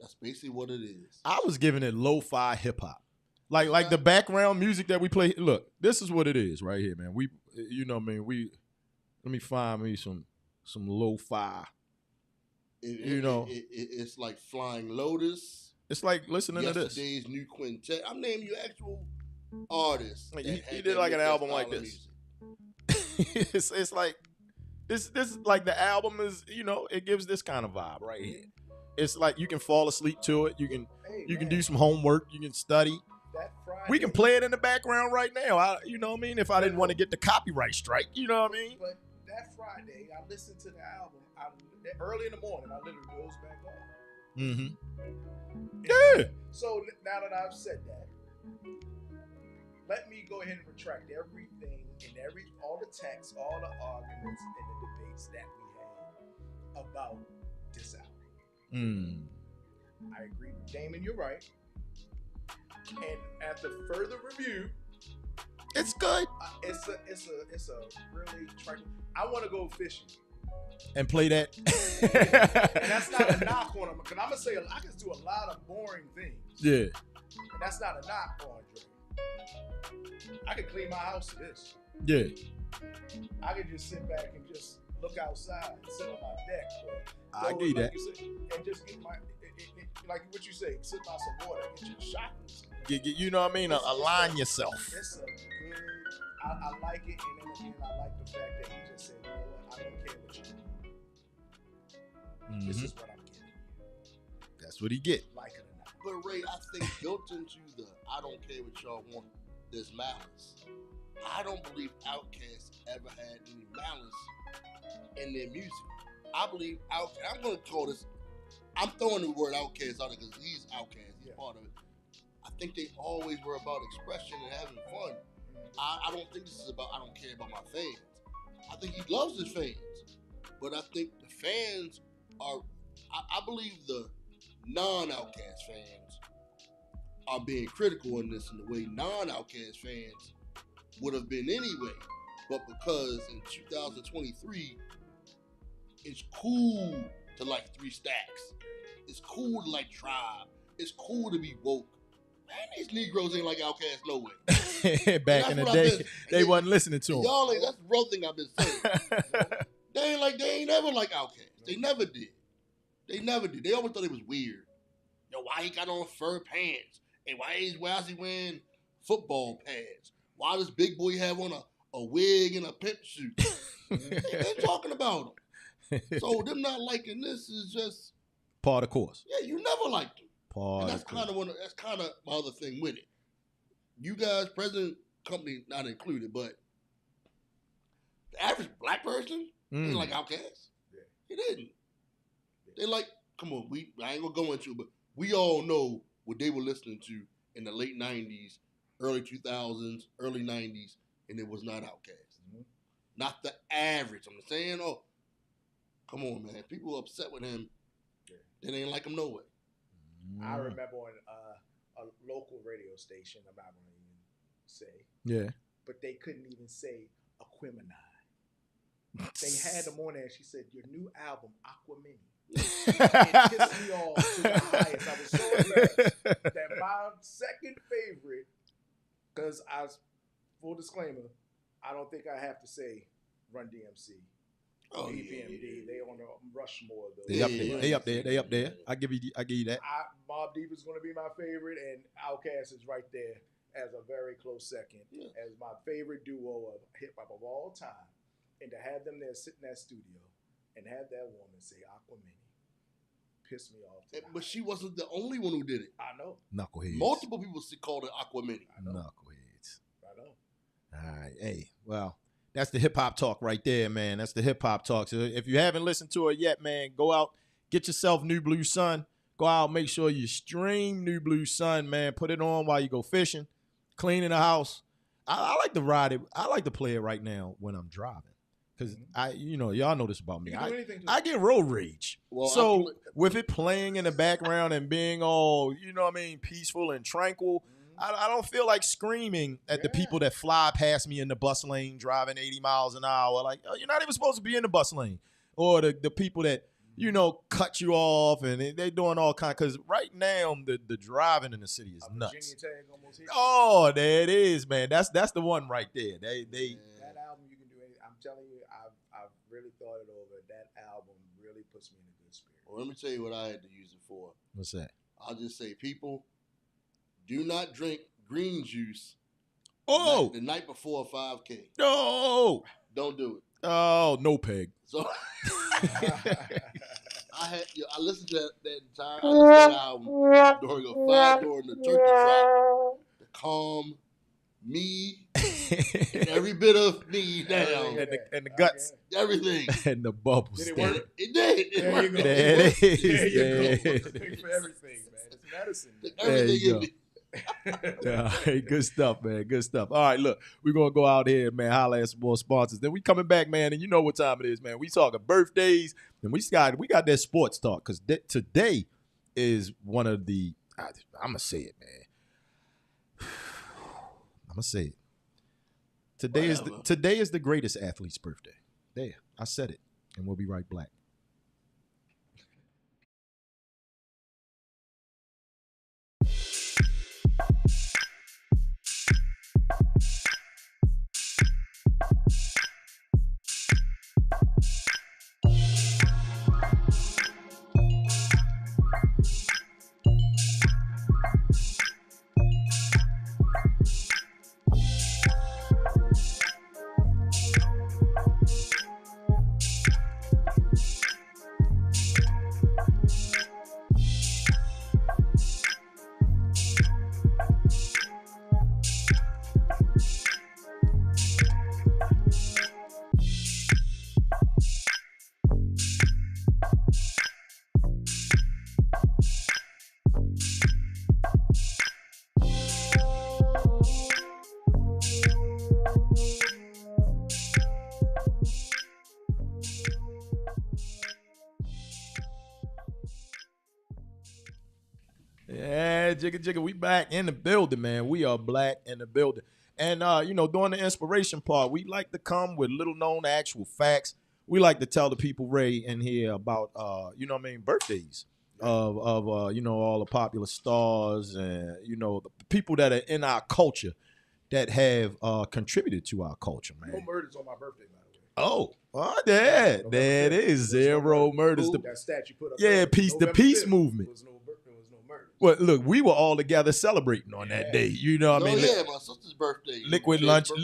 That's basically what it is. I was giving it lo-fi hip hop. Like the background music that we play. Look, this is what it is right here, man. Let me find me some lo-fi. It's like Flying Lotus. It's like listening to this. Yesterday's New Quintet. I'm naming you actual artists. He did like an album like this. it's like this is like the album is, it gives this kind of vibe right here. It's like you can fall asleep to it. You can do some homework. You can study. We can play it in the background right now. You know what I mean? If I didn't want to get the copyright strike, you know what I mean? But that Friday, I listened to the album. Early in the morning, I literally dozed back off. Mm-hmm. Yeah. So now that I've said that, let me go ahead and retract everything and all the texts, all the arguments and the debates that we had about this album. I agree with Damon, you're right. And after further review, it's good. It's a really trifling. I want to go fishing and play that. And that's not a knock on them, because I'm gonna say I can do a lot of boring things. Yeah. And that's not a knock on Dre. I could clean my house to this. Yeah. I could just sit back and just look outside and sit on my deck. I get that. And just get my, like what you say, sit by some water, get your shots. You know what I mean? Align yourself. It's a good, I like it. And then again, I like the fact that he just said, you know what, I don't care what you do. This is what I'm getting. That's what he get. Like it or not. But Ray, I think built into the I don't care what y'all want, there's malice. I don't believe Outkast ever had any malice in their music. I believe Outkast, I'm going to call this, I'm throwing the word Outkast out there because he's Outkast, he's part of it. I think they always were about expression and having fun. I don't think this is about, I don't care about my fans. I think he loves his fans. But I think the fans are, I believe the non-Outkast fans are being critical in this in the way non-Outkast fans would have been anyway. But because in 2023, it's cool to like 3 Stacks. It's cool to like Tribe. It's cool to be woke. Man, these Negroes ain't like Outkast no way. Back in the day, they wasn't listening to them. Y'all ain't, that's the real thing I've been saying. They ain't never like Outkast. They never did. They never did. They always thought it was weird. Yo, why he got on fur pants? And why is he wearing football pads? Why does Big Boy have on a wig and a pimp suit? They talking about him. So them not liking this is just part of course. Yeah, you never liked him. And that's kind of my other thing with it. You guys, President Company not included, but the average black person didn't like Outkast. Yeah. He didn't. They like, come on, I ain't gonna go into it, but we all know what they were listening to in the late 90s, early 2000s, early 90s, and it was not Outkast. Mm-hmm. Not the average. I'm saying, oh, come on, man. People are upset with him. Yeah. They ain't like him no way. I remember on a local radio station, I'm not going to even say. Yeah. But they couldn't even say Aquemini. They had them on there and she said, your new album, Aquemini. It pissed me off to the highest. I was so embarrassed that my second favorite, because full disclaimer, I don't think I have to say Run DMC. Oh, EPMD, they on the Rushmore though. They up there. I give you that. Mobb Deep is going to be my favorite, and Outkast is right there as a very close second, as my favorite duo of hip hop of all time. And to have them there sit in that studio and have that woman say Aquemini pissed me off. But she wasn't the only one who did it. I know. Knuckleheads. Multiple people called it Aquemini. Knuckleheads. I know. All right. Hey, well. That's the hip-hop talk right there, man. That's the hip-hop talk. So if you haven't listened to it yet, man, go out, get yourself New Blue Sun. Go out, make sure you stream New Blue Sun, man. Put it on while you go fishing, cleaning the house. I like to ride it. I like to play it right now when I'm driving. Because, y'all know this about me. I get road rage. Well, so with it playing in the background and being all, peaceful and tranquil, I don't feel like screaming at the people that fly past me in the bus lane driving 80 miles an hour. Like, oh, you're not even supposed to be in the bus lane. Or the people that, cut you off and they doing all kinds. Because right now, the driving in the city is nuts. Oh, there it is, man. That's the one right there. That album, you can do anything. I'm telling you, I've really thought it over. That album really puts me in a good spirit. Well, let me tell you what I had to use it for. What's that? I'll just say, people, do not drink green juice the night before a 5K. No. Don't do it. Oh, no peg. So I listened to that entire I listened to that album during the turkey trot to calm me And every bit of me down. and the guts. Everything. And the bubbles. Did it work? It did. There you go. There it is. There you There go. it Take for everything, man. It's medicine. Man. Everything you in me. Yeah, hey, good stuff, man. Good stuff. All right, look, we're gonna go out here, man, holla at some more sponsors. Then we coming back, man, and you know what time it is, man. We talking birthdays, and we got that sports talk, because today is one of the I'm gonna say it, man. I'm gonna say it. Today is the greatest athlete's birthday. There, I said it, and we'll be right back. Yeah, Jigga, we back in the building, man. We are black in the building. And, during the inspiration part, we like to come with little-known actual facts. We like to tell the people, Ray, in here about, birthdays of all the popular stars and, the people that are in our culture that have contributed to our culture, man. No murders on my birthday, by the way. There it is. Zero murders. That stat you put up. Yeah, the peace movement. There was no murders. Well, look, we were all together celebrating on that day. You know what I mean? Yeah, my sister's birthday. Liquid luncheon.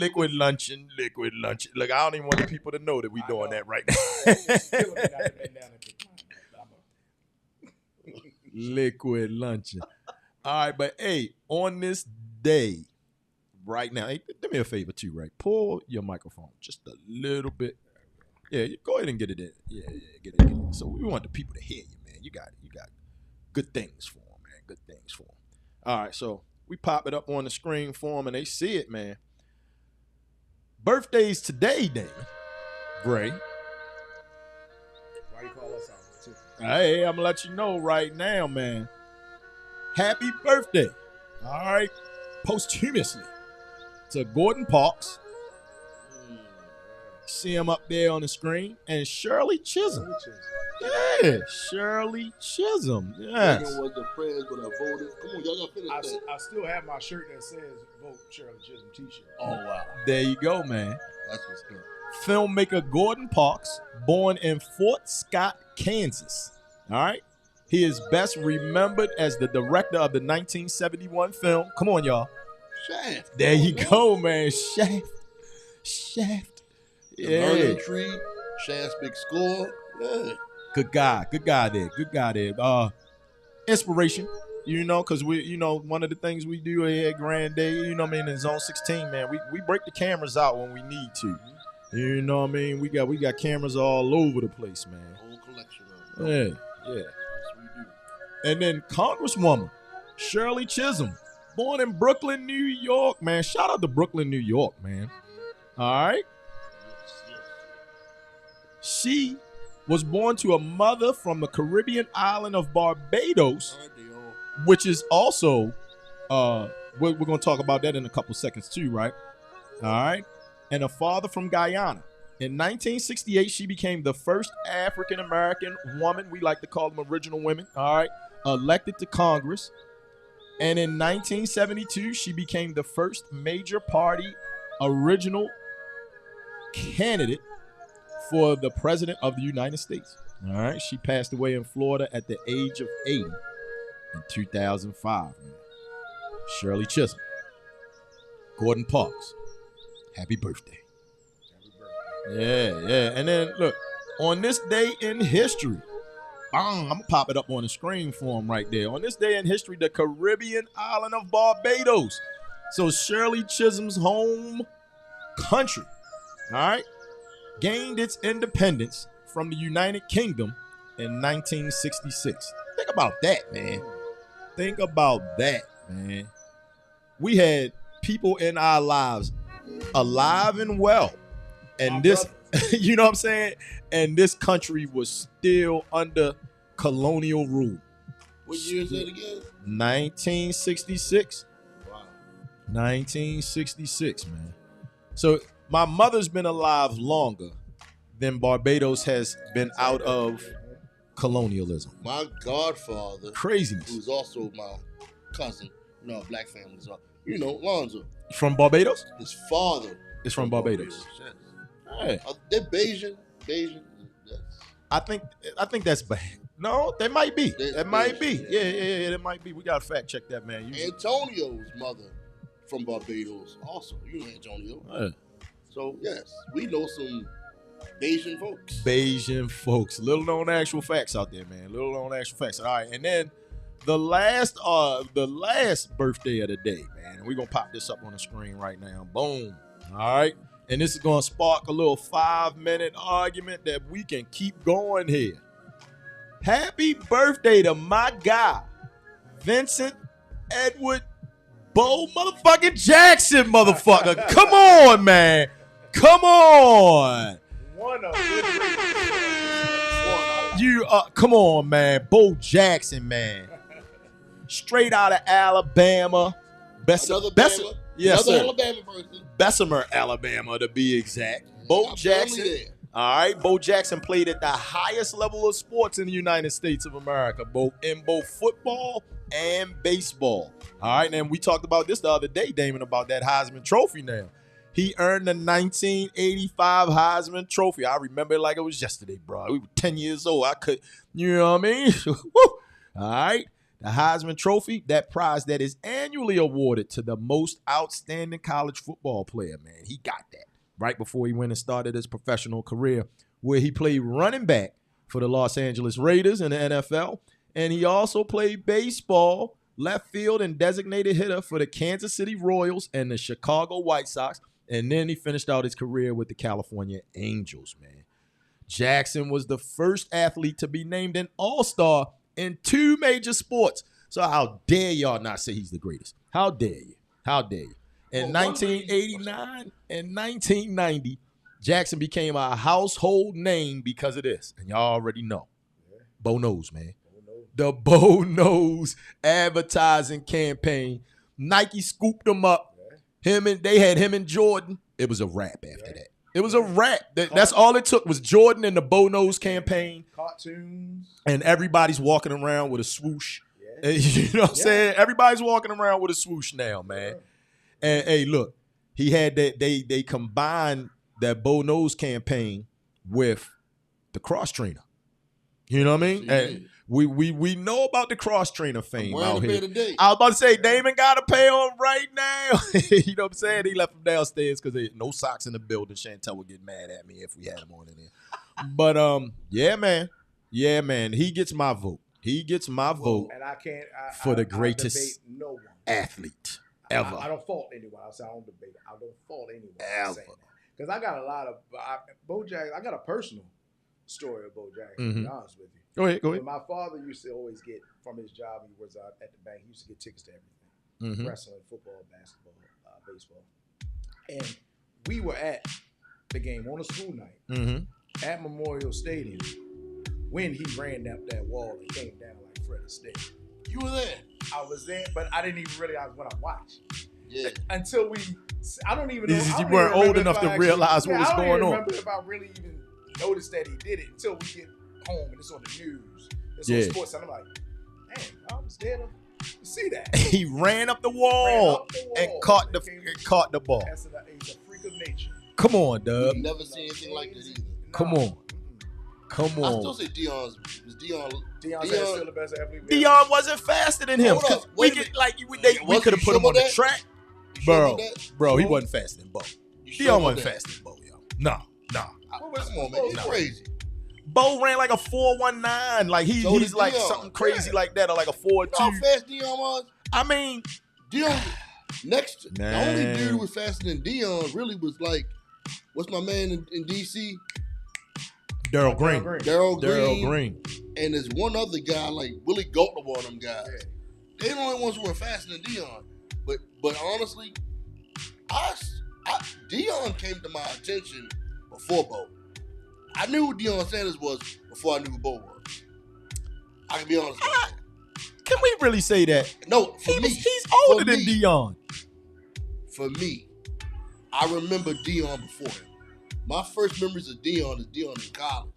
Look, I don't even want the people to know that we doing that right now. Liquid luncheon. All right, but hey, on this day, right now, hey, do me a favor too, right? Pull your microphone just a little bit. Yeah, go ahead and get it in. Yeah, get it in. So we want the people to hear you, man. You got good things for them. Good things for them. All right, so we pop it up on the screen for them, and they see it, man. Birthdays today, Damon. Ray. Why you call us out, too? Hey, I'm going to let you know right now, man. Happy birthday, all right, posthumously, to Gordon Parks. See him up there on the screen. And Shirley Chisholm. Yeah, Shirley Chisholm. Yes. Was the friends when I voted. Come on, y'all got to finish that. I still have my shirt that says "Vote Shirley Chisholm" T-shirt. Oh wow, there you go, man. That's what's good. Filmmaker Gordon Parks, born in Fort Scott, Kansas. All right. He is best remembered as the director of the 1971 film. Come on, y'all. Shaft. There you go, man. Shaft. Yeah. Vernon Tree, Shaft's big score. Yeah. Good guy there. Inspiration, because we, one of the things we do here at Grand Day, in Zone 16, man, we break the cameras out when we need to. You know what I mean? We got cameras all over the place, man. Whole collection of them. Yeah. Yes, we do. And then Congresswoman Shirley Chisholm, born in Brooklyn, New York, man. Shout out to Brooklyn, New York, man. All right. Yes. She was born to a mother from the Caribbean island of Barbados, which is also, we're going to talk about that in a couple seconds too, right? All right. And a father from Guyana. In 1968, she became the first African-American woman, we like to call them original women, all right, elected to Congress. And in 1972, she became the first major party original candidate for the president of the United States. All right. She passed away in Florida at the age of 80 in 2005. Man. Shirley Chisholm. Gordon Parks. Happy birthday. Yeah. And then, look, on this day in history, I'm going to pop it up on the screen for him right there. On this day in history, the Caribbean island of Barbados So Shirley Chisholm's home country, all right, gained its independence from the United Kingdom in 1966. Think about that, man. Think about that, man. We had people in our lives alive and well. And this, you know what I'm saying? And this country was still under colonial rule. What year is that again? 1966. Wow. 1966, man. So my mother's been alive longer than Barbados has been out of colonialism. My godfather, Craziness. who's also my cousin, black families are, Lonzo. From Barbados? His father is from Barbados. Yes. Hey. They're Bayesian. Yes. I think that's bad. No, they might be. That might be. Yeah, that might be. We gotta fact check that, man. Antonio's mother from Barbados, also. You know Antonio. Hey. So yes, we know some Bayesian folks. Bayesian folks. Little known actual facts out there, man. Little known actual facts. All right, and then the last birthday of the day, man. We're gonna pop this up on the screen right now. Boom. All right. And this is gonna spark a little 5-minute argument that we can keep going here. Happy birthday to my guy, Vincent Edward Bo motherfucking Jackson, motherfucker. Come on, man. Come on. Come on, man. Bo Jackson, man. Straight out of Alabama. Another Alabama person. Bessemer, Alabama, to be exact. Bo Jackson. All right, Bo Jackson played at the highest level of sports in the United States of America, both football and baseball. All right, and we talked about this the other day, Damon, about that Heisman Trophy now. He earned the 1985 Heisman Trophy. I remember it like it was yesterday, bro. We were 10 years old. You know what I mean? Woo. All right. The Heisman Trophy, that prize that is annually awarded to the most outstanding college football player, man. He got that right before he went and started his professional career, where he played running back for the Los Angeles Raiders in the NFL. And he also played baseball, left field, and designated hitter for the Kansas City Royals and the Chicago White Sox. And then he finished out his career with the California Angels, man. Jackson was the first athlete to be named an All-Star in 2 major sports. So how dare y'all not say he's the greatest? How dare you? How dare you? In 1989 and 1990, Jackson became a household name because of this. And y'all already know. Bo knows, man. The Bo Knows advertising campaign. Nike scooped him up. They had him and Jordan. It was a wrap after that. It was a wrap. That's all it took was Jordan and the Bo Knows campaign. Cartoons. And everybody's walking around with a swoosh. Yeah. You know what I'm saying? Everybody's walking around with a swoosh now, man. Yeah. And hey, look, he had that. They combined that Bo Knows campaign with the cross trainer. You know what I mean? And we know about the cross trainer fame out here. I was about to say, Damon got to pay on right now. You know what I'm saying? He left him downstairs because no socks in the building. Chantel would get mad at me if we had him on in there. But yeah, man. He gets my vote. He gets my vote. And I can't for the greatest no one. Athlete ever. I don't fault anyone. I don't debate. I don't fault anyone ever. Because I got a lot of Bo Jackson. I got a personal story of Bo Jackson. To be honest with you. Go ahead. When my father used to always get, from his job, he was at the bank, he used to get tickets to everything. Mm-hmm. Wrestling, football, basketball, baseball. And we were at the game on a school night at Memorial Stadium when he ran up that wall and came down like Fred Astaire. You were there? I was there, but I didn't even realize when I watched. Yeah. Until I don't even know. You weren't old enough to realize what was going on. I don't remember if I really even noticed that he did it until we get home and it's on the news. It's on sports, and I'm like, damn, I was there to see that. He ran up the wall, and caught the ball. He's a freak of nature. Come on, Dub. Never seen anything like that either. Come on. I still say Deion's still the best athlete. Deion wasn't faster than him. We could have put him on the track. Bro, he wasn't faster than Bo. Deion wasn't faster than Bo, yo. No. Come on, man. He's crazy. Bo ran like a 4.19. Like he's like something crazy like that, or like a 4.2. You know how fast Deion was? I mean, Deion The only dude who was faster than Dion really was like, what's my man in DC? Daryl Green. Daryl Green. And there's one other guy like Willie Goldner, one of them guys. Yeah. They're the only ones who were faster than Dion. But honestly, Dion came to my attention before Bo. I knew who Deion Sanders was before I knew who Bo was. I can be honest with you. Can we really say that? No, for me. He's older than Dion. For me, I remember Dion before him. My first memories of Dion is Dion in college.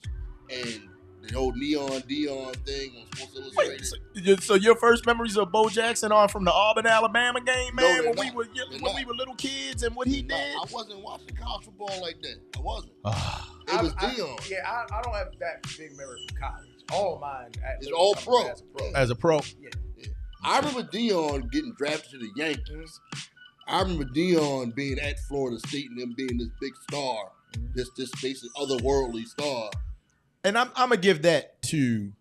And the whole Neon Dion thing on Sports Illustrated. Wait, so your first memories of Bo Jackson are from the Auburn, Alabama game, man? No, when we were little kids and what he did? I wasn't watching college football like that. I wasn't. It was Dion. I don't have that big memory from college. All mine. It's all pro. As a pro. Yeah. I remember Dion getting drafted to the Yankees. I remember Dion being at Florida State and them being this big star, this basically otherworldly star. And I'm gonna give that to,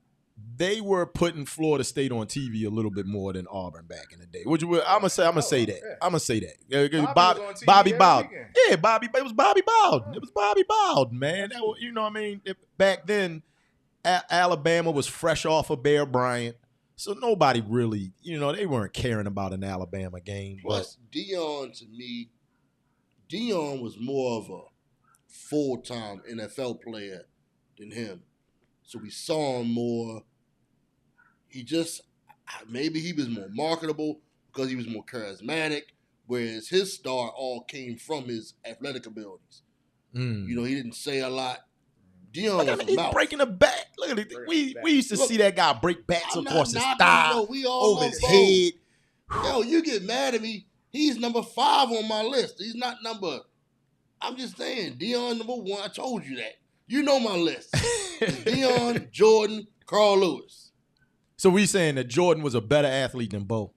they were putting Florida State on TV a little bit more than Auburn back in the day. I'm gonna say that. Yeah. I'm gonna say that. Bobby Bowden. Yeah, Bobby. It was Bobby Bowden. It was Bobby Bowden, man. That was, you know what I mean? Back then, Alabama was fresh off of Bear Bryant. So nobody really, they weren't caring about an Alabama game. Plus, Dion, to me, Dion was more of a full-time NFL player than him. So we saw him more. Maybe he was more marketable because he was more charismatic, whereas his star all came from his athletic abilities. He didn't say a lot. Dion was he's breaking a back. Look at it. We used to see that guy break backs across his thigh, over his head. Yo, you get mad at me. He's number 5 on my list. He's not number. I'm just saying, Dion number 1. I told you that. You know my list. It's Dion, Jordan, Carl Lewis. So we saying that Jordan was a better athlete than Bo?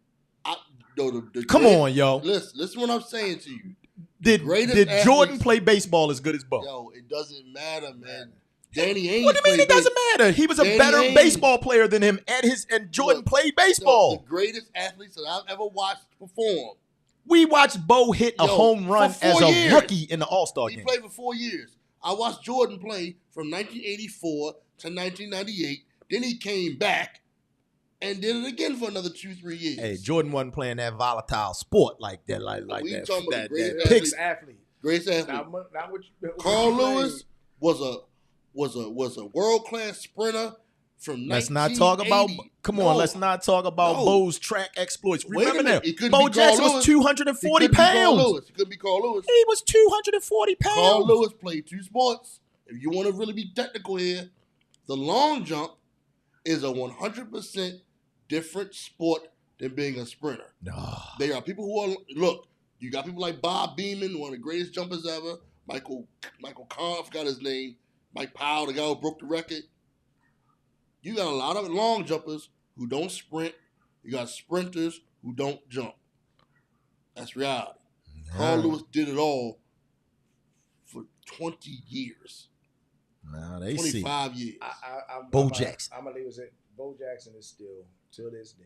Come on, yo. Listen what I'm saying to you. Did Jordan play baseball as good as Bo? Yo, it doesn't matter, man. Danny Ainge. What do you mean it doesn't matter? He was a better baseball player than him, and Jordan played baseball. The greatest athletes that I've ever watched perform. We watched Bo hit a home run as a rookie in the All-Star game. He played for 4 years. I watched Jordan play from 1984 to 1998. Then he came back and did it again for another 2-3 years. Hey, Jordan wasn't playing that volatile sport like that. We that. Talking about the greatest athlete. Greatest athlete. Not what Carl Lewis was a world-class sprinter from 1980. Let's not talk about. Let's not talk about Bo's track exploits. Remember that Bo Jackson was 240 pounds. It could be Carl Lewis. He was 240 pounds. Carl Lewis played 2 sports. If you want to really be technical here, the long jump is a 100% different sport than being a sprinter. No. There are people who are, you got people like Bob Beamon, one of the greatest jumpers ever. Michael Kahn, I forgot his name. Mike Powell, the guy who broke the record. You got a lot of long jumpers who don't sprint. You got sprinters who don't jump. That's reality. Yeah. Carl Lewis did it all for 20 years. Now they 25 years. Bo Jackson. I'm going to leave it. Bo Jackson is still, to this day,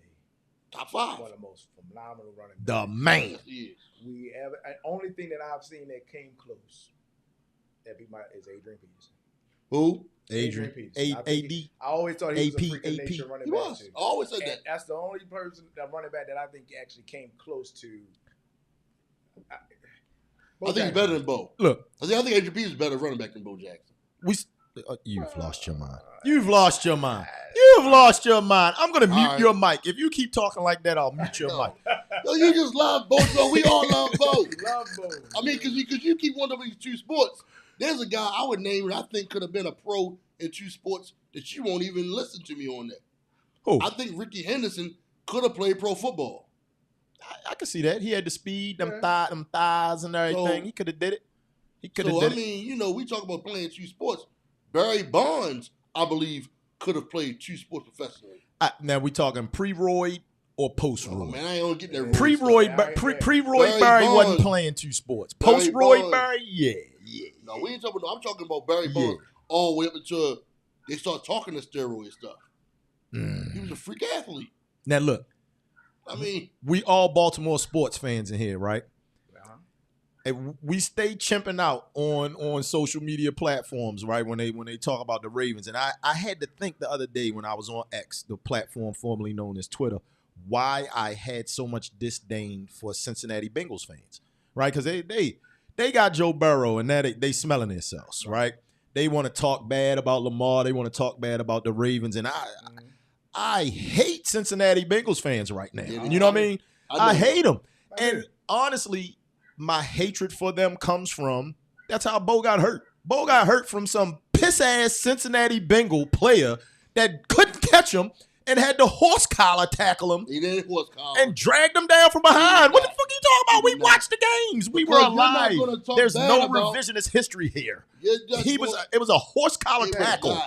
top 5. One of the most phenomenal running backs. The man. We ever. Only thing that I've seen that came close is Adrian Peterson. Who? Adrian Peterson. I always thought he was a freak of nature running back too. I always said that. That's the only running back that I think actually came close to. I think he's better than Bo. Look, I think Adrian Peterson is better running back than Bo Jackson. You've lost your mind. You've lost your mind. You've lost your mind. I'm gonna mute your mic. If you keep talking like that, I'll mute your mic. No, you just love Bo. So we all love Bo. Love Bo. I mean, because you keep one of these 2 sports. There's a guy I would name that I think could have been a pro in 2 sports that you won't even listen to me on that. Who? I think Ricky Henderson could have played pro football. I can see that. He had the speed, them thighs and everything. He could have did it. He could have did it. I mean, we talk about playing 2 sports. Barry Bonds, I believe, could have played 2 sports professionally. Now we talking pre-roid or post-roid? Oh, man, I ain't gonna get that. Pre-roid Barry wasn't playing 2 sports. Post-roid Barry, yeah. No, we ain't talking about. I'm talking about Barry Bonds all the way up until they start talking the steroid stuff. He was a freak athlete. Now look, I mean, we all Baltimore sports fans in here, right? Uh-huh. And we stay chimping out on social media platforms, right? When they talk about the Ravens. And I had to think the other day when I was on X, the platform formerly known as Twitter, why I had so much disdain for Cincinnati Bengals fans, right? Because they got Joe Burrow and that they smelling themselves, right? They want to talk bad about Lamar. They want to talk bad about the Ravens. And I hate Cincinnati Bengals fans right now. You know what I mean? I hate them. And honestly, my hatred for them comes from, that's how Bo got hurt. Bo got hurt from some piss-ass Cincinnati Bengal player that couldn't catch him and had the horse collar tackle him. He didn't horse collar. And dragged him down from behind. What the fuck are you talking about? We watched the games. We were alive. There's no revisionist history here. It was a horse collar tackle.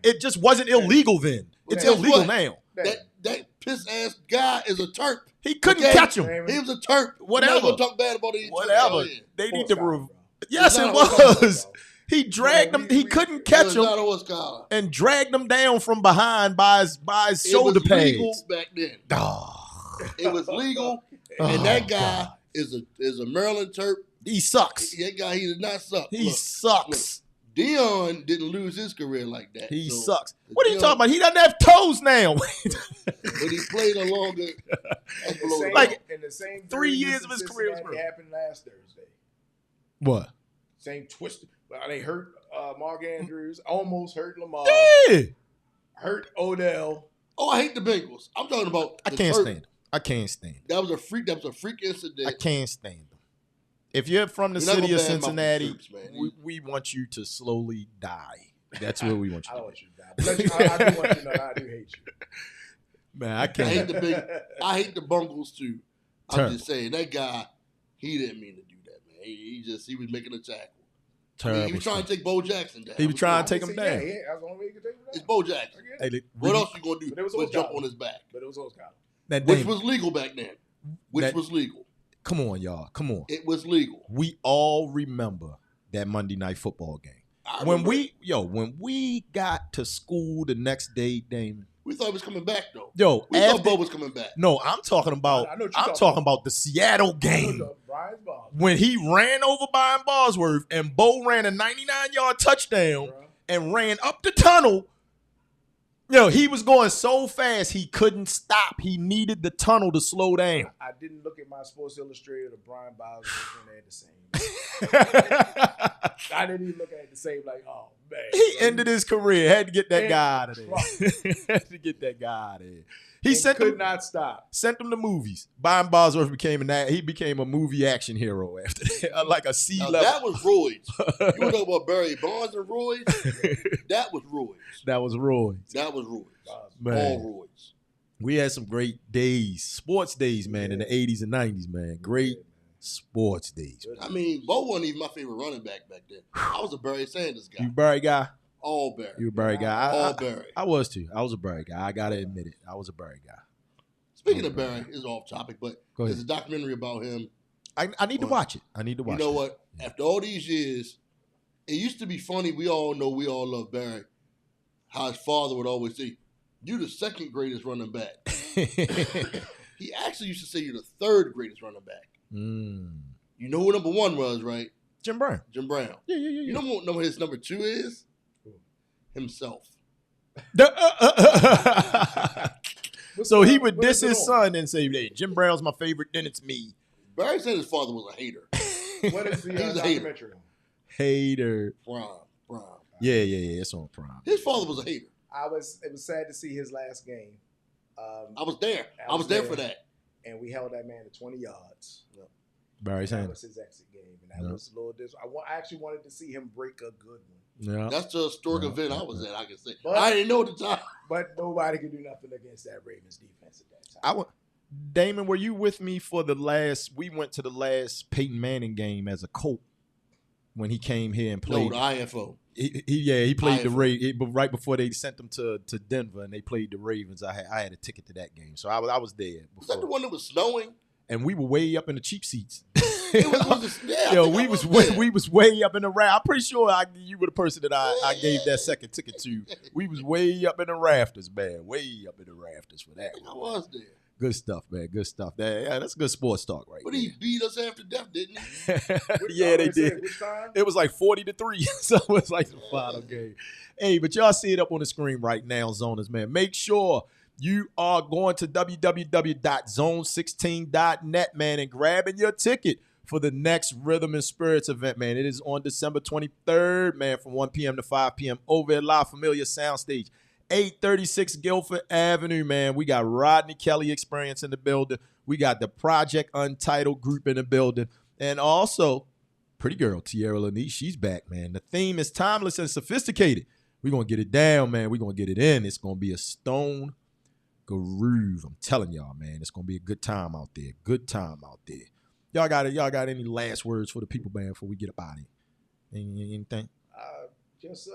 It just wasn't illegal then. It's illegal now. That piss-ass guy is a Terp. He couldn't catch him. He was a Terp. Whatever. Gonna talk bad about it. Whatever. They need to. Yes, it was. He dragged him. He couldn't catch him and dragged him down from behind by his shoulder pads. It was legal back then. It was legal, and that guy is a Maryland Terp. He sucks. That guy, he did not suck. He sucks. Dion didn't lose his career like that. He sucks. What are you talking about? He doesn't have toes now. But he played a longer. In the same 3 years of his career happened last Thursday. What? Same twist. They hurt Mark Andrews. Almost hurt Lamar. Yeah. Hurt Odell. Oh, I hate the Bengals. I'm talking about. I can't stand them. I can't stand them. That was a freak incident. I can't stand them. If you're from the city of Cincinnati, we want you to slowly die. That's what we want you to do. I don't want you to die. But I do want you to know I do hate you. Man, I can't. I hate the Bengals too. I'm just saying, that guy, he didn't mean to do that, man. He was making a tackle. Terrible. He was trying to take Bo Jackson down. He was trying to take him down. Yeah, that's the only way you can take him down. It's Bo Jackson. Hey, what else you going to do but jump on his back? But it was Oscar. Which was legal back then. Was legal. Come on, y'all. Come on. It was legal. We all remember that Monday Night Football game. When we got to school the next day, Damon. We thought he was coming back though. We thought Bo was coming back. No, I'm talking about the Seattle game. When he ran over Brian Bosworth and Bo ran a 99-yard touchdown and ran up the tunnel. He was going so fast he couldn't stop. He needed the tunnel to slow down. I didn't look at my Sports Illustrated or Brian Bosworth and they're the same. I didn't even look at it the same, like, oh, man. He ended his career. Had to get that guy out of there. Had to get that guy out of there. He could not stop. Sent him to movies. Brian Bosworth became a movie action hero after that, like a C level. That was Roy's. You want to talk about Barry Bonds and Roy's? That was Roy's. That was Roy's. That was Roy's. Man. All Roy's. We had some great days, sports days, man, in the 80s and 90s, man. Great sports days. I mean, Bo wasn't even my favorite running back then. I was a Barry Sanders guy. You Barry guy? All Barry. You a Barry guy? All Barry. I was too. I was a Barry guy. I gotta admit it. I was a Barry guy. Speaking of Barry, it's off topic, but there's a documentary about him. I need to watch it. You know what? After all these years, it used to be funny. We all know, we all love Barry. How his father would always say, "You're the second greatest running back." He actually used to say, "You're the third greatest running back." You know who number one was, right? Jim Brown. Yeah. You know what his number two is? Himself. So he would diss his son and say, "Hey, Jim Brown's my favorite, then it's me." Barry said his father was a hater. What is the documentary? Hater. Prime. Yeah. It's on Prime. His father was a hater. It was sad to see his last game. I was there. I was there for that. And we held that man to 20 yards. Yep. Barry Sanders. That was his exit game, and that was a little I actually wanted to see him break a good one. Yeah, that's the historic event I was at. I can say, but I didn't know at the time. But nobody could do nothing against that Ravens defense at that time. Damon, were you with me for the last? We went to the last Peyton Manning game as a Colt when he came here and played. No, the IFO. He played the Ravens, but right before they sent him to Denver and they played the Ravens. I had a ticket to that game, so I was there. Before. Was that the one that was snowing? And we were way up in the cheap seats. We was way up in the rafters. I'm pretty sure you were the person that I gave that second ticket to. We was way up in the rafters, man. Way up in the rafters for that. I was there. Good stuff, man. Good stuff. Yeah, that's good sports talk, right? But he beat us after death, didn't he? Yeah, they did. Which time? It was like 40-3, so it was like the final game. Hey, but y'all see it up on the screen right now, Zoners, man. Make sure you are going to www.zone16.net, man, and grabbing your ticket for the next Rhythm and Spirits event, man. It is on December 23rd, man, from 1 p.m. to 5 p.m. over at La Familia Soundstage, 836 Guilford Avenue, man. We got Rodney Kelly Experience in the building. We got the Project Untitled group in the building. And also, pretty girl, Tierra Lanice, she's back, man. The theme is timeless and sophisticated. We're going to get it down, man. We're going to get it in. It's going to be a stone groove. I'm telling y'all, man. It's going to be a good time out there. Good time out there. Y'all got any last words for the people, man, before we get up out of here? Anything? Just,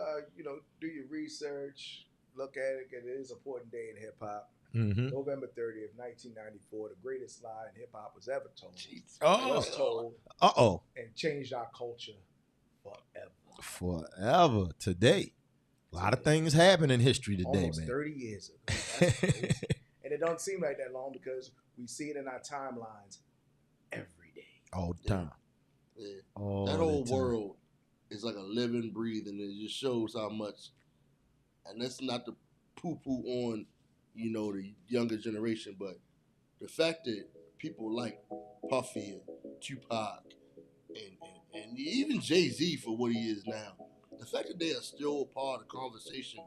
do your research. Look at it. It is an important day in hip-hop. Mm-hmm. November 30th, 1994, the greatest lie in hip-hop was ever told. Was told. Uh-oh. And changed our culture forever. Forever. Today. A lot of things happen in history today, Almost man. 30 years ago. That's crazy. And it don't seem like that long because we see it in our timelines every day. All the time. Yeah. All That the whole time. world is like a living, breathing. It just shows how much, and that's not to poo-poo on, the younger generation, but the fact that people like Puffy and Tupac and even Jay-Z for what he is now, the fact that they are still part of the conversation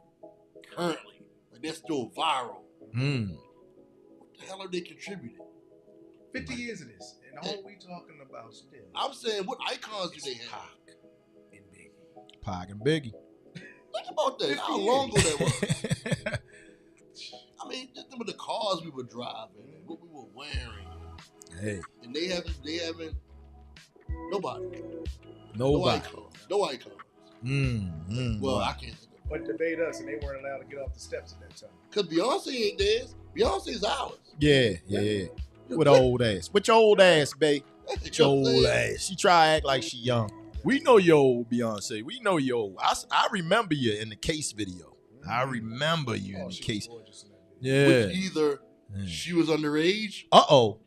currently, like they're still viral. What the hell are they contributing? 50 years of this, and all we talking about still. I'm saying, what icons do they have? Pac and Biggie. Pac and Biggie. Think about that. How long ago that was? I mean, just think of the cars we were driving and what we were wearing. Hey. And they haven't, nobody. Nobody. No icons. Well, I can't think of it. But debate us, and they weren't allowed to get off the steps at that time. Because Beyonce ain't theirs. Beyonce's ours. Yeah. With old ass. With your old ass, babe. With your old ass. She try to act like she young. We know you old, Beyonce. We know you old. I remember you in the Case video. I remember you in the Case. Yeah. Which either she was underage or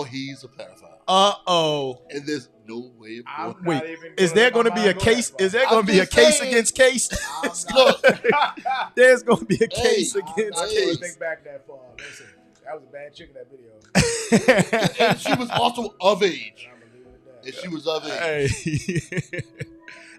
he's a pedophile. And there's no way of Wait, is there going to be a case? Is there going to be a case against Case? Look, there's going to be a case against Case. Think back that far. Listen, that was a bad chick in that video. And she was also of age. And she was of age. Hey.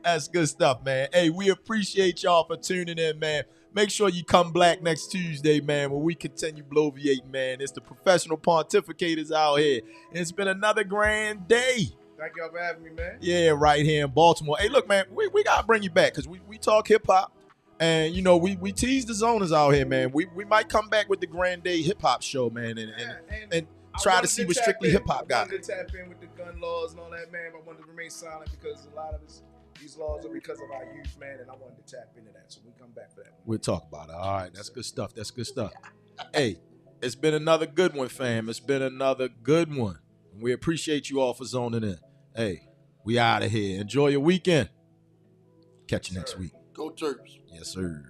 That's good stuff, man. Hey, we appreciate y'all for tuning in, man. Make sure you come black next Tuesday, man, when we continue Bloviate, man. It's the professional pontificators out here. And it's been another grand day. Thank y'all for having me, man. Yeah, right here in Baltimore. Hey, look, man, we got to bring you back because we talk hip-hop. And, we tease the zoners out here, man. We might come back with the Grand Day hip-hop show, man, and try to see what strictly hip-hop got. I wanted to tap in with the gun laws and all that, man, but I wanted to remain silent because a lot of these laws are because of our youth, man, and I wanted to tap into that. So we come back for that one. We'll talk about it. All right, that's good stuff. That's good stuff. Hey, it's been another good one, fam. It's been another good one. We appreciate you all for zoning in. Hey, we out of here. Enjoy your weekend. Catch you next week. Go Terps. Yes, sir.